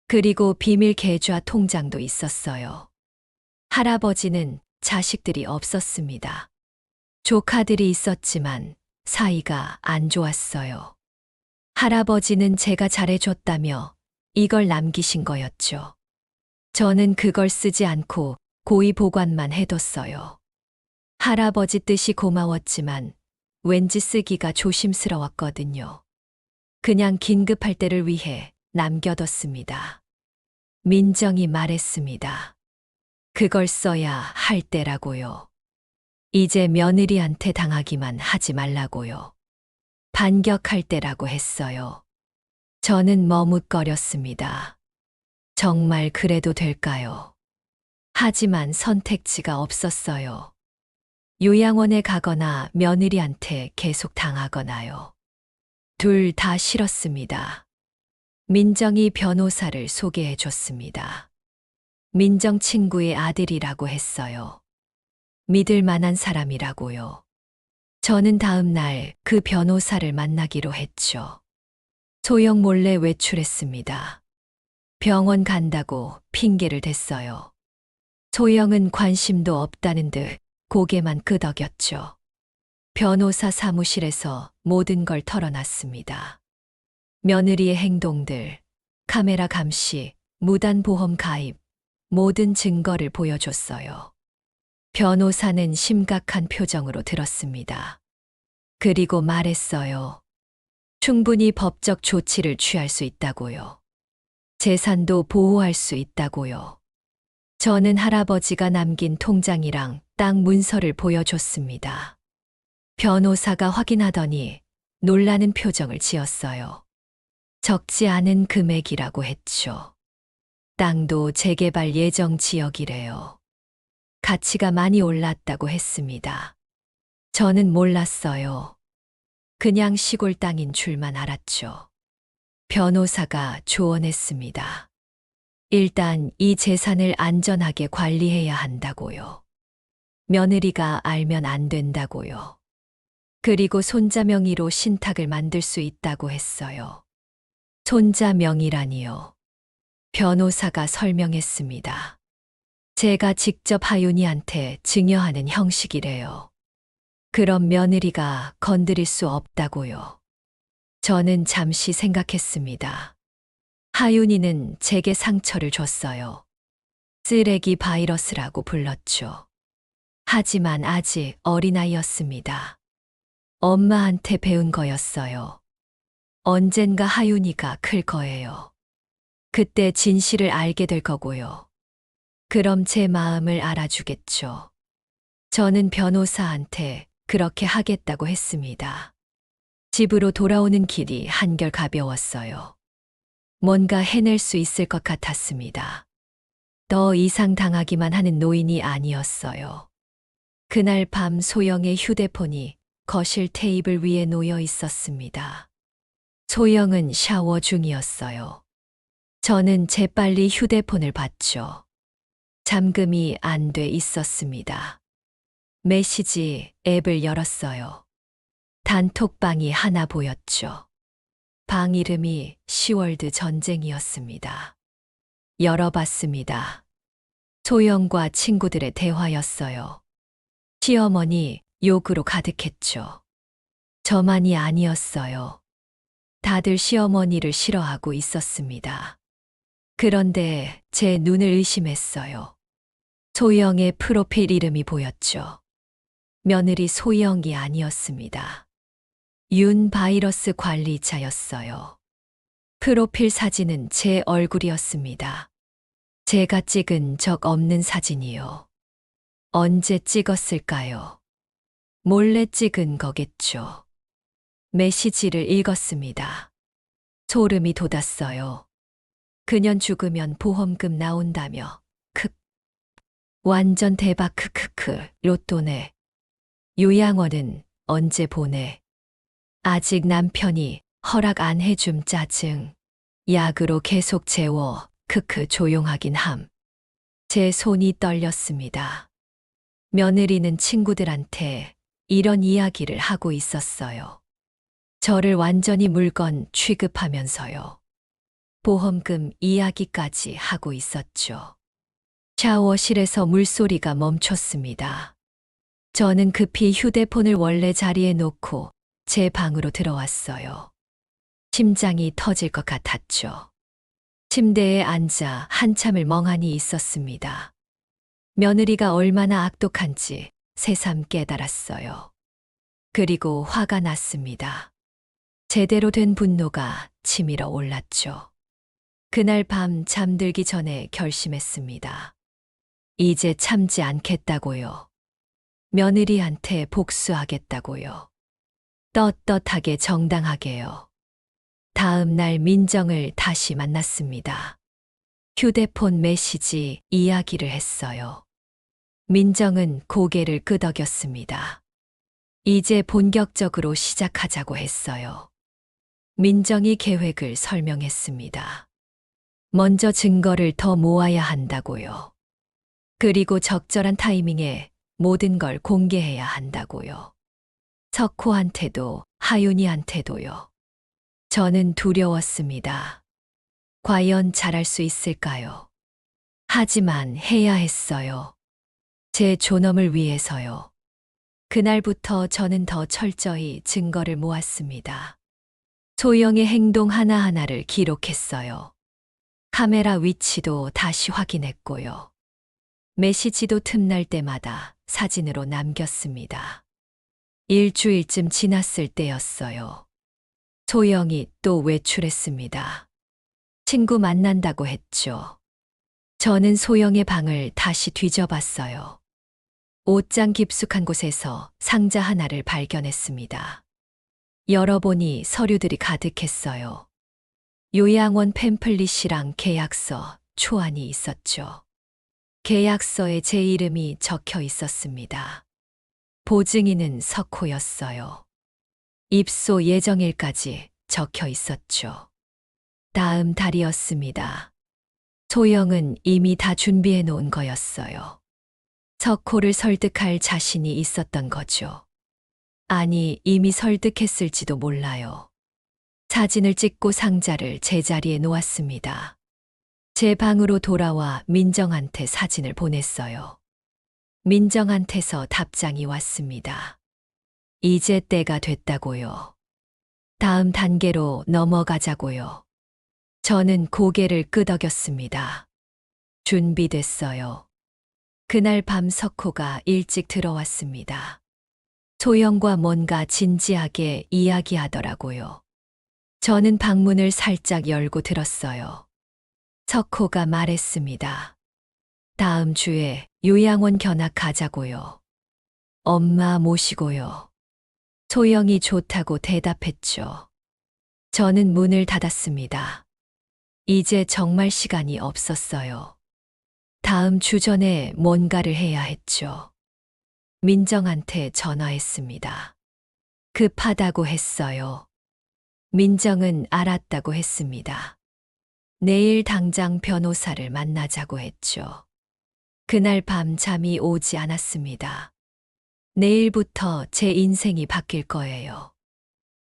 그리고 비밀 계좌 통장도 있었어요. 할아버지는 자식들이 없었습니다. 조카들이 있었지만 사이가 안 좋았어요. 할아버지는 제가 잘해줬다며 이걸 남기신 거였죠. 저는 그걸 쓰지 않고 고이 보관만 해뒀어요. 할아버지 뜻이 고마웠지만 왠지 쓰기가 조심스러웠거든요. 그냥 긴급할 때를 위해 남겨뒀습니다. 민정이 말했습니다. 그걸 써야 할 때라고요. 이제 며느리한테 당하기만 하지 말라고요. 반격할 때라고 했어요. 저는 머뭇거렸습니다. 정말 그래도 될까요? 하지만 선택지가 없었어요. 요양원에 가거나 며느리한테 계속 당하거나요. 둘 다 싫었습니다. 민정이 변호사를 소개해 줬습니다. 민정 친구의 아들이라고 했어요. 믿을 만한 사람이라고요. 저는 다음 날 그 변호사를 만나기로 했죠. 소영 몰래 외출했습니다. 병원 간다고 핑계를 댔어요. 소영은 관심도 없다는 듯 고개만 끄덕였죠. 변호사 사무실에서 모든 걸 털어놨습니다. 며느리의 행동들, 카메라 감시, 무단보험 가입, 모든 증거를 보여줬어요. 변호사는 심각한 표정으로 들었습니다. 그리고 말했어요. 충분히 법적 조치를 취할 수 있다고요. 재산도 보호할 수 있다고요. 저는 할아버지가 남긴 통장이랑 땅 문서를 보여줬습니다. 변호사가 확인하더니 놀라는 표정을 지었어요. 적지 않은 금액이라고 했죠. 땅도 재개발 예정 지역이래요. 가치가 많이 올랐다고 했습니다. 저는 몰랐어요. 그냥 시골 땅인 줄만 알았죠. 변호사가 조언했습니다. 일단 이 재산을 안전하게 관리해야 한다고요. 며느리가 알면 안 된다고요. 그리고 손자 명의로 신탁을 만들 수 있다고 했어요. 손자 명의라니요. 변호사가 설명했습니다. 제가 직접 하윤이한테 증여하는 형식이래요. 그럼 며느리가 건드릴 수 없다고요. 저는 잠시 생각했습니다. 하윤이는 제게 상처를 줬어요. 쓰레기 바이러스라고 불렀죠. 하지만 아직 어린아이였습니다. 엄마한테 배운 거였어요. 언젠가 하윤이가 클 거예요. 그때 진실을 알게 될 거고요. 그럼 제 마음을 알아주겠죠. 저는 변호사한테 그렇게 하겠다고 했습니다. 집으로 돌아오는 길이 한결 가벼웠어요. 뭔가 해낼 수 있을 것 같았습니다. 더 이상 당하기만 하는 노인이 아니었어요. 그날 밤 소영의 휴대폰이 거실 테이블 위에 놓여 있었습니다. 소영은 샤워 중이었어요. 저는 재빨리 휴대폰을 봤죠. 잠금이 안 돼 있었습니다. 메시지 앱을 열었어요. 단톡방이 하나 보였죠. 방 이름이 시월드 전쟁이었습니다. 열어봤습니다. 소영과 친구들의 대화였어요. 시어머니 욕으로 가득했죠. 저만이 아니었어요. 다들 시어머니를 싫어하고 있었습니다. 그런데 제 눈을 의심했어요. 소영의 프로필 이름이 보였죠. 며느리 소영이 아니었습니다. 윤 바이러스 관리자였어요. 프로필 사진은 제 얼굴이었습니다. 제가 찍은 적 없는 사진이요. 언제 찍었을까요? 몰래 찍은 거겠죠. 메시지를 읽었습니다. 소름이 돋았어요. 그년 죽으면 보험금 나온다며. 크. 완전 대박 크크크. 로또네. 요양원은 언제 보내? 아직 남편이 허락 안 해줌 짜증. 약으로 계속 재워. 크크 조용하긴 함. 제 손이 떨렸습니다. 며느리는 친구들한테 이런 이야기를 하고 있었어요. 저를 완전히 물건 취급하면서요. 보험금 이야기까지 하고 있었죠. 샤워실에서 물소리가 멈췄습니다. 저는 급히 휴대폰을 원래 자리에 놓고 제 방으로 들어왔어요. 심장이 터질 것 같았죠. 침대에 앉아 한참을 멍하니 있었습니다. 며느리가 얼마나 악독한지 새삼 깨달았어요. 그리고 화가 났습니다. 제대로 된 분노가 치밀어 올랐죠. 그날 밤 잠들기 전에 결심했습니다. 이제 참지 않겠다고요. 며느리한테 복수하겠다고요. 떳떳하게 정당하게요. 다음 날 민정을 다시 만났습니다. 휴대폰 메시지 이야기를 했어요. 민정은 고개를 끄덕였습니다. 이제 본격적으로 시작하자고 했어요. 민정이 계획을 설명했습니다. 먼저 증거를 더 모아야 한다고요. 그리고 적절한 타이밍에 모든 걸 공개해야 한다고요. 석호한테도 하윤이한테도요. 저는 두려웠습니다. 과연 잘할 수 있을까요? 하지만 해야 했어요. 제 존엄을 위해서요. 그날부터 저는 더 철저히 증거를 모았습니다. 소영의 행동 하나하나를 기록했어요. 카메라 위치도 다시 확인했고요. 메시지도 틈날 때마다 사진으로 남겼습니다. 일주일쯤 지났을 때였어요. 소영이 또 외출했습니다. 친구 만난다고 했죠. 저는 소영의 방을 다시 뒤져봤어요. 옷장 깊숙한 곳에서 상자 하나를 발견했습니다. 열어보니 서류들이 가득했어요. 요양원 팸플릿이랑 계약서, 초안이 있었죠. 계약서에 제 이름이 적혀 있었습니다. 보증인은 석호였어요. 입소 예정일까지 적혀 있었죠. 다음 달이었습니다. 소영은 이미 다 준비해 놓은 거였어요. 석호를 설득할 자신이 있었던 거죠. 아니, 이미 설득했을지도 몰라요. 사진을 찍고 상자를 제자리에 놓았습니다. 제 방으로 돌아와 민정한테 사진을 보냈어요. 민정한테서 답장이 왔습니다. 이제 때가 됐다고요. 다음 단계로 넘어가자고요. 저는 고개를 끄덕였습니다. 준비됐어요. 그날 밤 석호가 일찍 들어왔습니다. 소영과 뭔가 진지하게 이야기하더라고요. 저는 방문을 살짝 열고 들었어요. 석호가 말했습니다. 다음 주에 요양원 견학가자고요. 엄마 모시고요. 소영이 좋다고 대답했죠. 저는 문을 닫았습니다. 이제 정말 시간이 없었어요. 다음 주 전에 뭔가를 해야 했죠. 민정한테 전화했습니다. 급하다고 했어요. 민정은 알았다고 했습니다. 내일 당장 변호사를 만나자고 했죠. 그날 밤 잠이 오지 않았습니다. 내일부터 제 인생이 바뀔 거예요.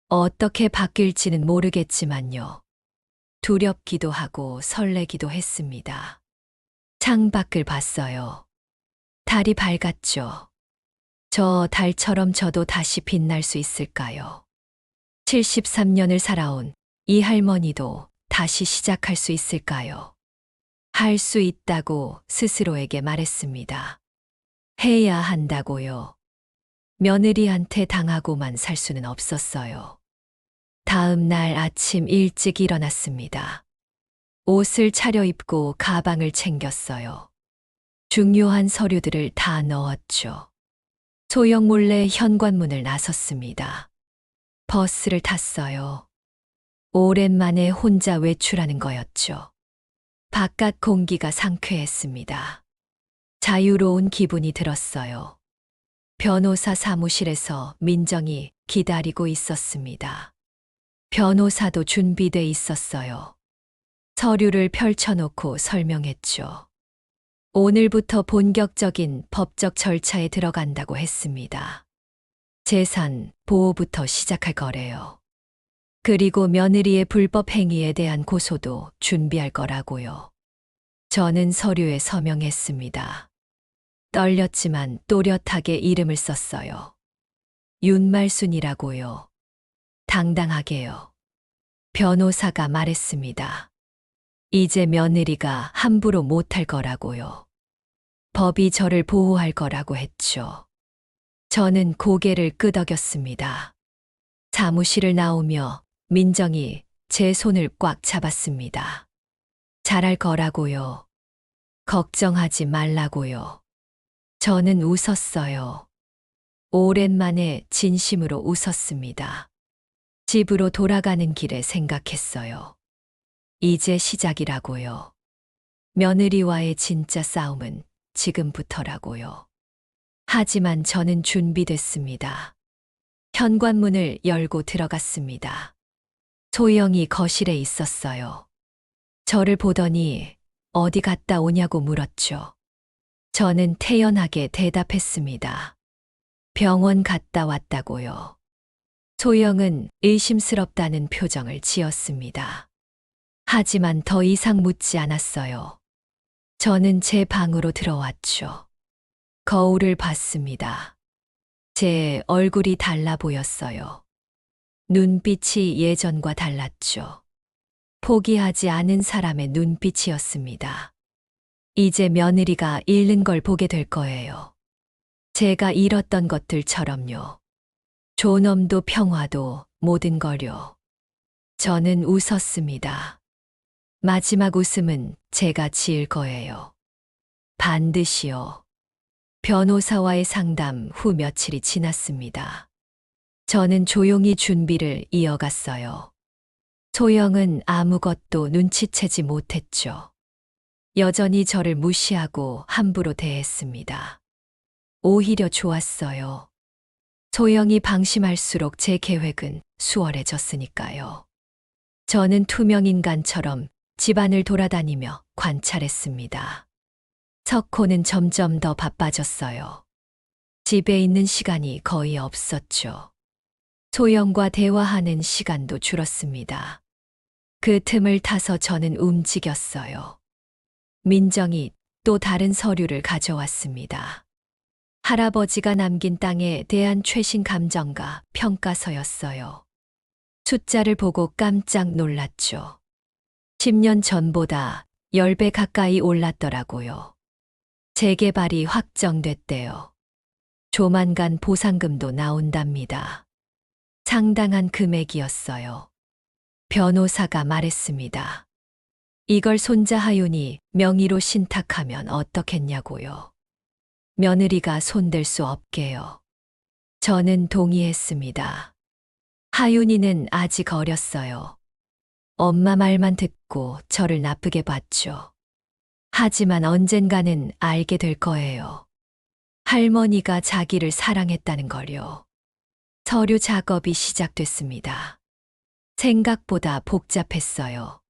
어떻게 바뀔지는 모르겠지만요. 두렵기도 하고 설레기도 했습니다. 창밖을 봤어요. 달이 밝았죠. 저 달처럼 저도 다시 빛날 수 있을까요? 73년을 살아온 이 할머니도 다시 시작할 수 있을까요? 할 수 있다고 스스로에게 말했습니다. 해야 한다고요. 며느리한테 당하고만 살 수는 없었어요. 다음 날 아침 일찍 일어났습니다. 옷을 차려입고 가방을 챙겼어요. 중요한 서류들을 다 넣었죠. 소영 몰래 현관문을 나섰습니다. 버스를 탔어요. 오랜만에 혼자 외출하는 거였죠. 바깥 공기가 상쾌했습니다. 자유로운 기분이 들었어요. 변호사 사무실에서 민정이 기다리고 있었습니다. 변호사도 준비돼 있었어요. 서류를 펼쳐놓고 설명했죠. 오늘부터 본격적인 법적 절차에 들어간다고 했습니다. 재산 보호부터 시작할 거래요. 그리고 며느리의 불법 행위에 대한 고소도 준비할 거라고요. 저는 서류에 서명했습니다. 떨렸지만 또렷하게 이름을 썼어요. 윤말순이라고요. 당당하게요. 변호사가 말했습니다. 이제 며느리가 함부로 못할 거라고요. 법이 저를 보호할 거라고 했죠. 저는 고개를 끄덕였습니다. 사무실을 나오며 민정이 제 손을 꽉 잡았습니다. 잘할 거라고요. 걱정하지 말라고요. 저는 웃었어요. 오랜만에 진심으로 웃었습니다. 집으로 돌아가는 길에 생각했어요. 이제 시작이라고요. 며느리와의 진짜 싸움은 지금부터라고요. 하지만 저는 준비됐습니다. 현관문을 열고 들어갔습니다. 소영이 거실에 있었어요. 저를 보더니 어디 갔다 오냐고 물었죠. 저는 태연하게 대답했습니다. 병원 갔다 왔다고요. 소영은 의심스럽다는 표정을 지었습니다. 하지만 더 이상 묻지 않았어요. 저는 제 방으로 들어왔죠. 거울을 봤습니다. 제 얼굴이 달라 보였어요. 눈빛이 예전과 달랐죠. 포기하지 않은 사람의 눈빛이었습니다. 이제 며느리가 잃는 걸 보게 될 거예요. 제가 잃었던 것들처럼요. 존엄도 평화도 모든 걸요. 저는 웃었습니다. 마지막 웃음은 제가 지을 거예요. 반드시요. 변호사와의 상담 후 며칠이 지났습니다. 저는 조용히 준비를 이어갔어요. 소영은 아무것도 눈치채지 못했죠. 여전히 저를 무시하고 함부로 대했습니다. 오히려 좋았어요. 소영이 방심할수록 제 계획은 수월해졌으니까요. 저는 투명인간처럼 집안을 돌아다니며 관찰했습니다. 석호는 점점 더 바빠졌어요. 집에 있는 시간이 거의 없었죠. 소영과 대화하는 시간도 줄었습니다. 그 틈을 타서 저는 움직였어요. 민정이 또 다른 서류를 가져왔습니다. 할아버지가 남긴 땅에 대한 최신 감정과 평가서였어요. 숫자를 보고 깜짝 놀랐죠. 10년 전보다 10배 가까이 올랐더라고요. 재개발이 확정됐대요. 조만간 보상금도 나온답니다. 상당한 금액이었어요. 변호사가 말했습니다. 이걸 손자 하윤이 명의로 신탁하면 어떻겠냐고요. 며느리가 손댈 수 없게요. 저는 동의했습니다. 하윤이는 아직 어렸어요. 엄마 말만 듣고 저를 나쁘게 봤죠. 하지만 언젠가는 알게 될 거예요. 할머니가 자기를 사랑했다는 걸요. 서류 작업이 시작됐습니다. 생각보다 복잡했어요.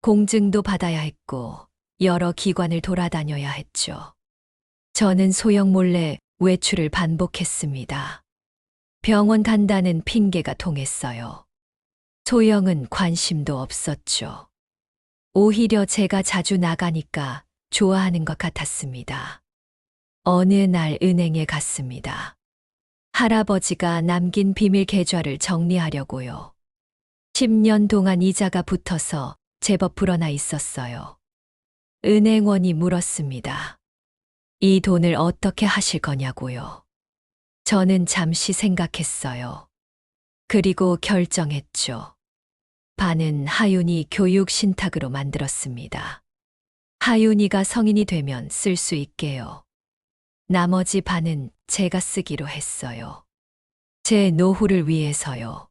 공증도 받아야 했고 여러 기관을 돌아다녀야 했죠. 저는 소영 몰래 외출을 반복했습니다. 병원 간다는 핑계가 통했어요. 소영은 관심도 없었죠. 오히려 제가 자주 나가니까 좋아하는 것 같았습니다. 어느 날 은행에 갔습니다. 할아버지가 남긴 비밀 계좌를 정리하려고요. 10년 동안 이자가 붙어서 제법 불어나 있었어요. 은행원이 물었습니다. 이 돈을 어떻게 하실 거냐고요. 저는 잠시 생각했어요. 그리고 결정했죠. 반은 하윤이 교육 신탁으로 만들었습니다. 하윤이가 성인이 되면 쓸 수 있게요. 나머지 반은 제가 쓰기로 했어요. 제 노후를 위해서요.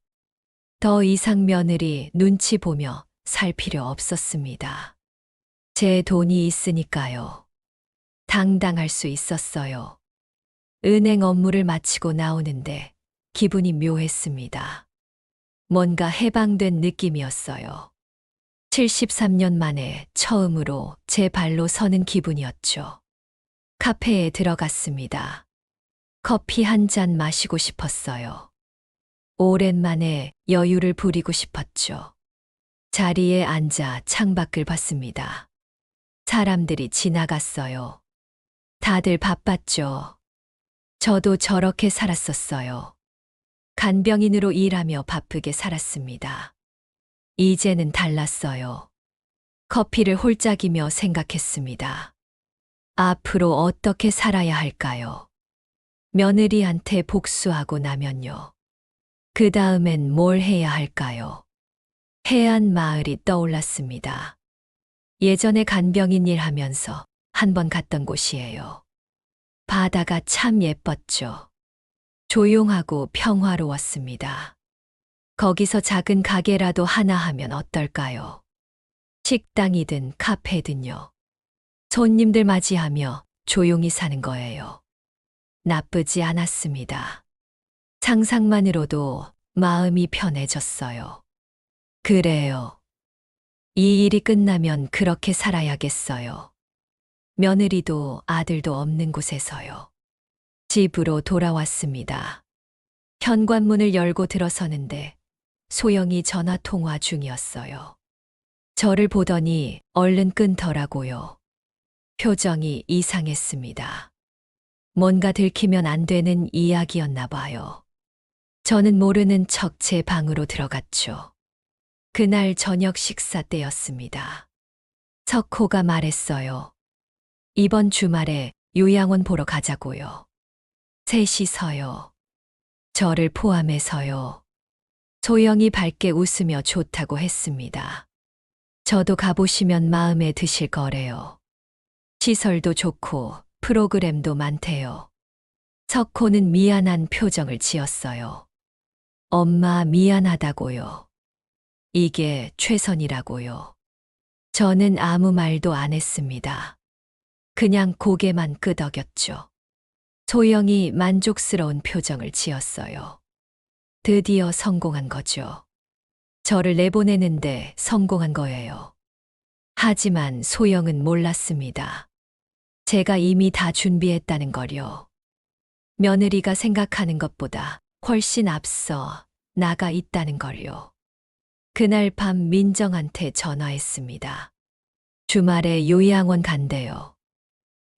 더 이상 며느리 눈치 보며 살 필요 없었습니다. 제 돈이 있으니까요. 당당할 수 있었어요. 은행 업무를 마치고 나오는데 기분이 묘했습니다. 뭔가 해방된 느낌이었어요. 73년 만에 처음으로 제 발로 서는 기분이었죠. 카페에 들어갔습니다. 커피 한 잔 마시고 싶었어요. 오랜만에 여유를 부리고 싶었죠. 자리에 앉아 창밖을 봤습니다. 사람들이 지나갔어요. 다들 바빴죠. 저도 저렇게 살았었어요. 간병인으로 일하며 바쁘게 살았습니다. 이제는 달랐어요. 커피를 홀짝이며 생각했습니다. 앞으로 어떻게 살아야 할까요? 며느리한테 복수하고 나면요. 그 다음엔 뭘 해야 할까요? 해안 마을이 떠올랐습니다. 예전에 간병인 일하면서 한 번 갔던 곳이에요. 바다가 참 예뻤죠. 조용하고 평화로웠습니다. 거기서 작은 가게라도 하나 하면 어떨까요? 식당이든 카페든요. 손님들 맞이하며 조용히 사는 거예요. 나쁘지 않았습니다. 상상만으로도 마음이 편해졌어요. 그래요. 이 일이 끝나면 그렇게 살아야겠어요. 며느리도 아들도 없는 곳에서요. 집으로 돌아왔습니다. 현관문을 열고 들어서는데 소영이 전화 통화 중이었어요. 저를 보더니 얼른 끊더라고요. 표정이 이상했습니다. 뭔가 들키면 안 되는 이야기였나 봐요. 저는 모르는 척 제 방으로 들어갔죠. 그날 저녁 식사 때였습니다. 석호가 말했어요. 이번 주말에 요양원 보러 가자고요. 셋이서요. 저를 포함해서요. 소영이 밝게 웃으며 좋다고 했습니다. 저도 가보시면 마음에 드실 거래요. 시설도 좋고 프로그램도 많대요. 석호는 미안한 표정을 지었어요. 엄마 미안하다고요. 이게 최선이라고요. 저는 아무 말도 안 했습니다. 그냥 고개만 끄덕였죠. 소영이 만족스러운 표정을 지었어요. 드디어 성공한 거죠. 저를 내보내는데 성공한 거예요. 하지만 소영은 몰랐습니다. 제가 이미 다 준비했다는 걸요. 며느리가 생각하는 것보다 훨씬 앞서 나가 있다는 걸요. 그날 밤 민정한테 전화했습니다. 주말에 요양원 간대요.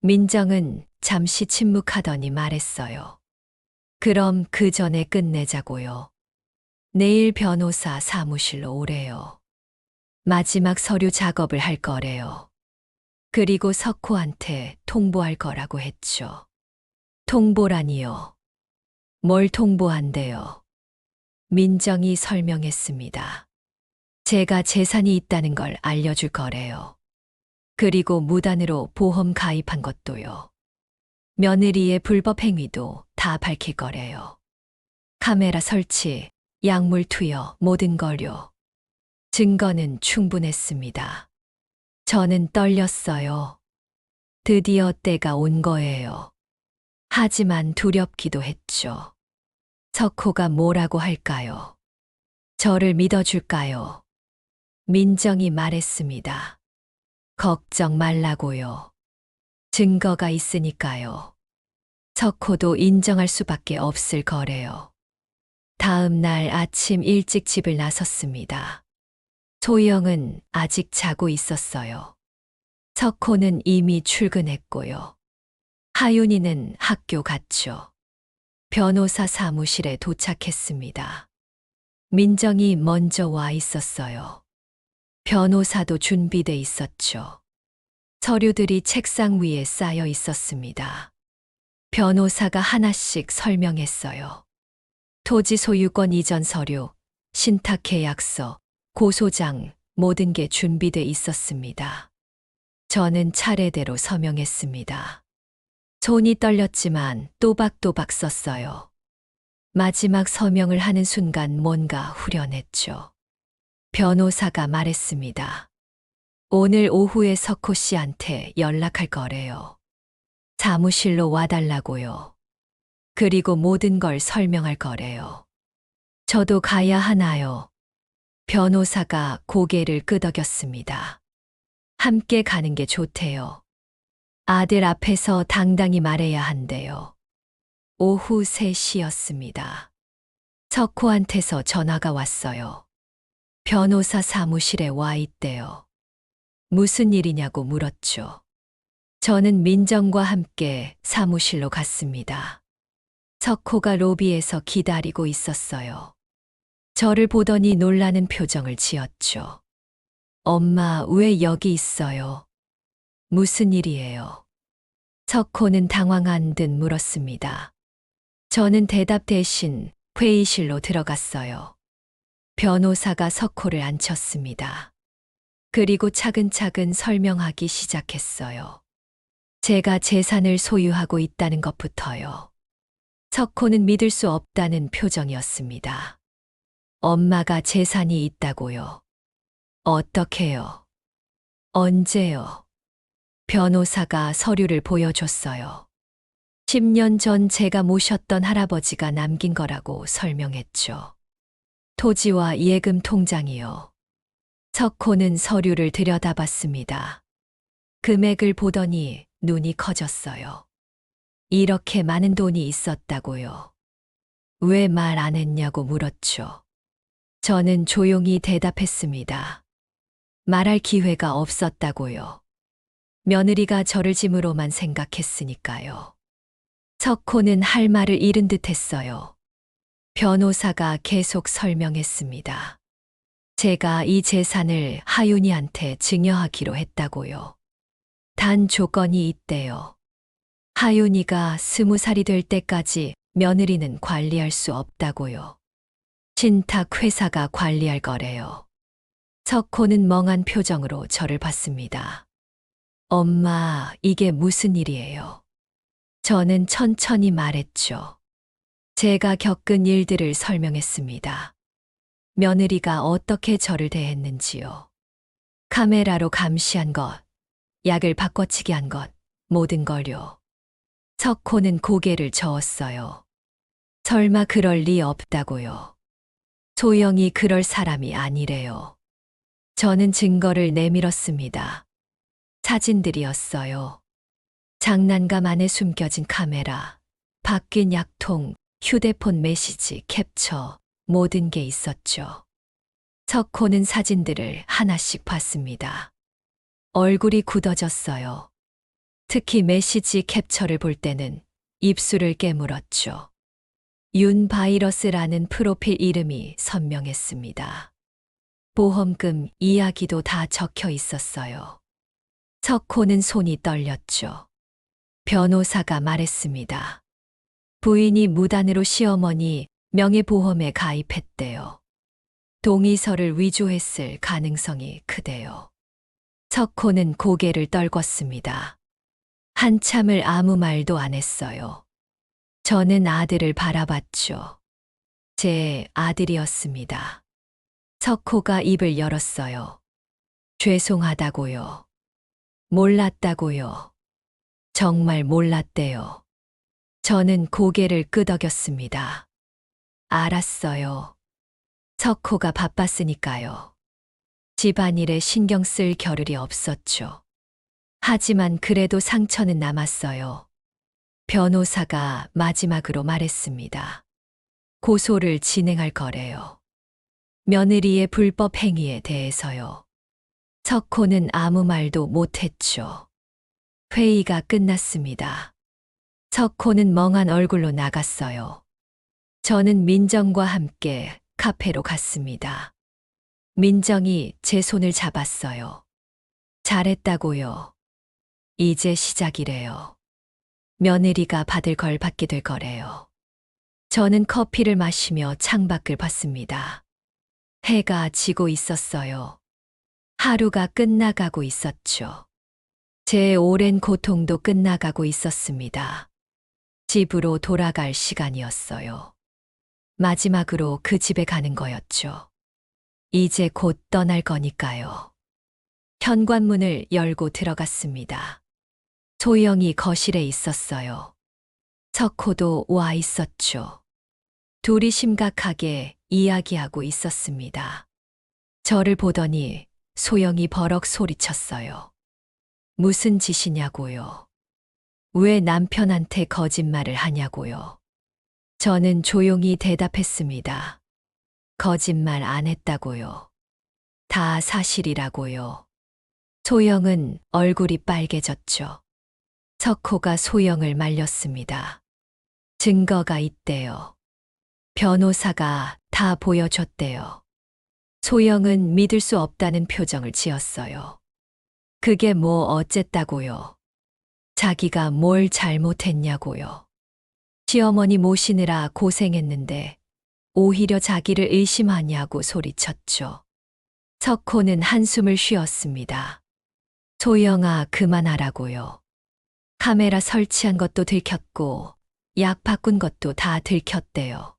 민정은 잠시 침묵하더니 말했어요. 그럼 그 전에 끝내자고요. 내일 변호사 사무실로 오래요. 마지막 서류 작업을 할 거래요. 그리고 석호한테 통보할 거라고 했죠. 통보라니요. 뭘 통보한대요. 민정이 설명했습니다. 제가 재산이 있다는 걸 알려줄 거래요. 그리고 무단으로 보험 가입한 것도요. 며느리의 불법 행위도 다 밝힐 거래요. 카메라 설치, 약물 투여, 모든 걸요. 증거는 충분했습니다. 저는 떨렸어요. 드디어 때가 온 거예요. 하지만 두렵기도 했죠. 석호가 뭐라고 할까요? 저를 믿어줄까요? 민정이 말했습니다. 걱정 말라고요. 증거가 있으니까요. 석호도 인정할 수밖에 없을 거래요. 다음 날 아침 일찍 집을 나섰습니다. 소영은 아직 자고 있었어요. 석호는 이미 출근했고요. 하윤이는 학교 갔죠. 변호사 사무실에 도착했습니다. 민정이 먼저 와 있었어요. 변호사도 준비돼 있었죠. 서류들이 책상 위에 쌓여 있었습니다. 변호사가 하나씩 설명했어요. 토지 소유권 이전 서류, 신탁 계약서, 고소장, 모든 게 준비돼 있었습니다. 저는 차례대로 서명했습니다. 손이 떨렸지만 또박또박 썼어요. 마지막 서명을 하는 순간 뭔가 후련했죠. 변호사가 말했습니다. 오늘 오후에 석호 씨한테 연락할 거래요. 사무실로 와달라고요. 그리고 모든 걸 설명할 거래요. 저도 가야 하나요? 변호사가 고개를 끄덕였습니다. 함께 가는 게 좋대요. 아들 앞에서 당당히 말해야 한대요. 오후 3시였습니다. 석호한테서 전화가 왔어요. 변호사 사무실에 와 있대요. 무슨 일이냐고 물었죠. 저는 민정과 함께 사무실로 갔습니다. 석호가 로비에서 기다리고 있었어요. 저를 보더니 놀라는 표정을 지었죠. 엄마, 왜 여기 있어요? 무슨 일이에요? 석호는 당황한 듯 물었습니다. 저는 대답 대신 회의실로 들어갔어요. 변호사가 석호를 앉혔습니다. 그리고 차근차근 설명하기 시작했어요. 제가 재산을 소유하고 있다는 것부터요. 석호는 믿을 수 없다는 표정이었습니다. 엄마가 재산이 있다고요. 어떻게요? 언제요? 변호사가 서류를 보여줬어요. 10년 전 제가 모셨던 할아버지가 남긴 거라고 설명했죠. 토지와 예금 통장이요. 석호는 서류를 들여다봤습니다. 금액을 보더니 눈이 커졌어요. 이렇게 많은 돈이 있었다고요. 왜 말 안 했냐고 물었죠. 저는 조용히 대답했습니다. 말할 기회가 없었다고요. 며느리가 저를 짐으로만 생각했으니까요. 석호는 할 말을 잃은 듯 했어요. 변호사가 계속 설명했습니다. 제가 이 재산을 하윤이한테 증여하기로 했다고요. 단 조건이 있대요. 하윤이가 20살이 될 때까지 며느리는 관리할 수 없다고요. 신탁 회사가 관리할 거래요. 석호는 멍한 표정으로 저를 봤습니다. 엄마, 이게 무슨 일이에요? 저는 천천히 말했죠. 제가 겪은 일들을 설명했습니다. 며느리가 어떻게 저를 대했는지요. 카메라로 감시한 것, 약을 바꿔치기 한 것, 모든 걸요. 석호는 고개를 저었어요. 설마 그럴 리 없다고요. 소영이 그럴 사람이 아니래요. 저는 증거를 내밀었습니다. 사진들이었어요. 장난감 안에 숨겨진 카메라, 바뀐 약통, 휴대폰 메시지, 캡처, 모든 게 있었죠. 석호는 사진들을 하나씩 봤습니다. 얼굴이 굳어졌어요. 특히 메시지 캡처를 볼 때는 입술을 깨물었죠. 윤바이러스라는 프로필 이름이 선명했습니다. 보험금 이야기도 다 적혀 있었어요. 석호는 손이 떨렸죠. 변호사가 말했습니다. 부인이 무단으로 시어머니 명예보험에 가입했대요. 동의서를 위조했을 가능성이 크대요. 석호는 고개를 떨궜습니다. 한참을 아무 말도 안 했어요. 저는 아들을 바라봤죠. 제 아들이었습니다. 석호가 입을 열었어요. 죄송하다고요. 몰랐다고요. 정말 몰랐대요. 저는 고개를 끄덕였습니다. 알았어요. 석호가 바빴으니까요. 집안일에 신경 쓸 겨를이 없었죠. 하지만 그래도 상처는 남았어요. 변호사가 마지막으로 말했습니다. 고소를 진행할 거래요. 며느리의 불법 행위에 대해서요. 석호는 아무 말도 못했죠. 회의가 끝났습니다. 석호는 멍한 얼굴로 나갔어요. 저는 민정과 함께 카페로 갔습니다. 민정이 제 손을 잡았어요. 잘했다고요. 이제 시작이래요. 며느리가 받을 걸 받게 될 거래요. 저는 커피를 마시며 창밖을 봤습니다. 해가 지고 있었어요. 하루가 끝나가고 있었죠. 제 오랜 고통도 끝나가고 있었습니다. 집으로 돌아갈 시간이었어요. 마지막으로 그 집에 가는 거였죠. 이제 곧 떠날 거니까요. 현관문을 열고 들어갔습니다. 소영이 거실에 있었어요. 석호도 와 있었죠. 둘이 심각하게 이야기하고 있었습니다. 저를 보더니 소영이 버럭 소리쳤어요. 무슨 짓이냐고요? 왜 남편한테 거짓말을 하냐고요? 저는 조용히 대답했습니다. 거짓말 안 했다고요. 다 사실이라고요. 소영은 얼굴이 빨개졌죠. 석호가 소영을 말렸습니다. 증거가 있대요. 변호사가 다 보여줬대요. 소영은 믿을 수 없다는 표정을 지었어요. 그게 뭐 어쨌다고요. 자기가 뭘 잘못했냐고요. 시어머니 모시느라 고생했는데 오히려 자기를 의심하냐고 소리쳤죠. 석호는 한숨을 쉬었습니다. 소영아, 그만하라고요. 카메라 설치한 것도 들켰고 약 바꾼 것도 다 들켰대요.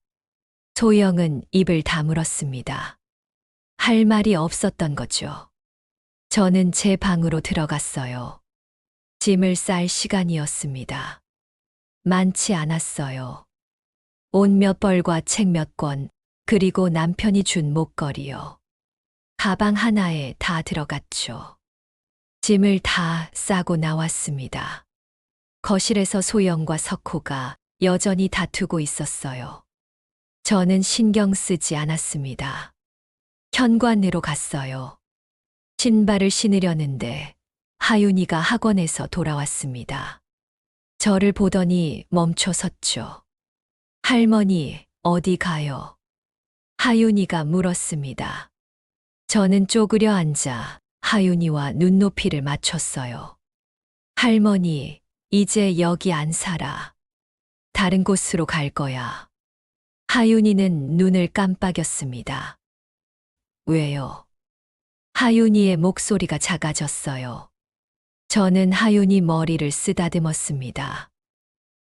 소영은 입을 다물었습니다. 할 말이 없었던 거죠. 저는 제 방으로 들어갔어요. 짐을 쌀 시간이었습니다. 많지 않았어요. 옷 몇 벌과 책 몇 권, 그리고 남편이 준 목걸이요. 가방 하나에 다 들어갔죠. 짐을 다 싸고 나왔습니다. 거실에서 소영과 석호가 여전히 다투고 있었어요. 저는 신경 쓰지 않았습니다. 현관으로 갔어요. 신발을 신으려는데 하윤이가 학원에서 돌아왔습니다. 저를 보더니 멈춰 섰죠. 할머니, 어디 가요? 하윤이가 물었습니다. 저는 쪼그려 앉아 하윤이와 눈높이를 맞췄어요. 할머니, 이제 여기 안 살아. 다른 곳으로 갈 거야. 하윤이는 눈을 깜빡였습니다. 왜요? 하윤이의 목소리가 작아졌어요. 저는 하윤이 머리를 쓰다듬었습니다.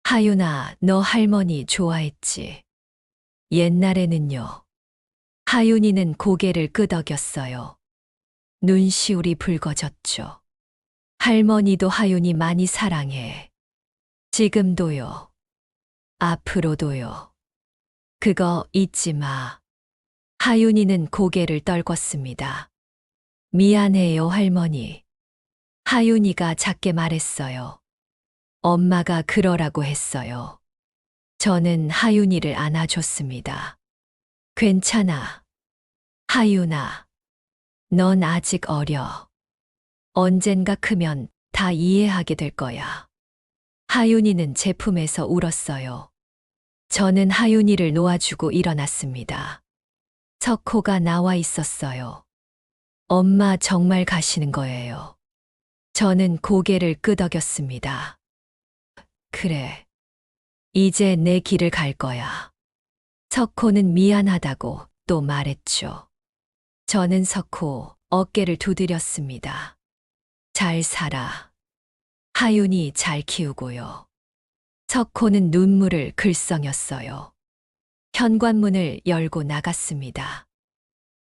하윤아, 너 할머니 좋아했지? 옛날에는요. 하윤이는 고개를 끄덕였어요. 눈시울이 붉어졌죠. 할머니도 하윤이 많이 사랑해. 지금도요. 앞으로도요. 그거 잊지 마. 하윤이는 고개를 떨궜습니다. 미안해요, 할머니. 하윤이가 작게 말했어요. 엄마가 그러라고 했어요. 저는 하윤이를 안아줬습니다. 괜찮아. 하윤아. 넌 아직 어려. 언젠가 크면 다 이해하게 될 거야. 하윤이는 제 품에서 울었어요. 저는 하윤이를 놓아주고 일어났습니다. 석호가 나와 있었어요. 엄마 정말 가시는 거예요. 저는 고개를 끄덕였습니다. 그래. 이제 내 길을 갈 거야. 석호는 미안하다고 또 말했죠. 저는 석호 어깨를 두드렸습니다. 잘 살아. 하윤이 잘 키우고요. 석호는 눈물을 글썽였어요. 현관문을 열고 나갔습니다.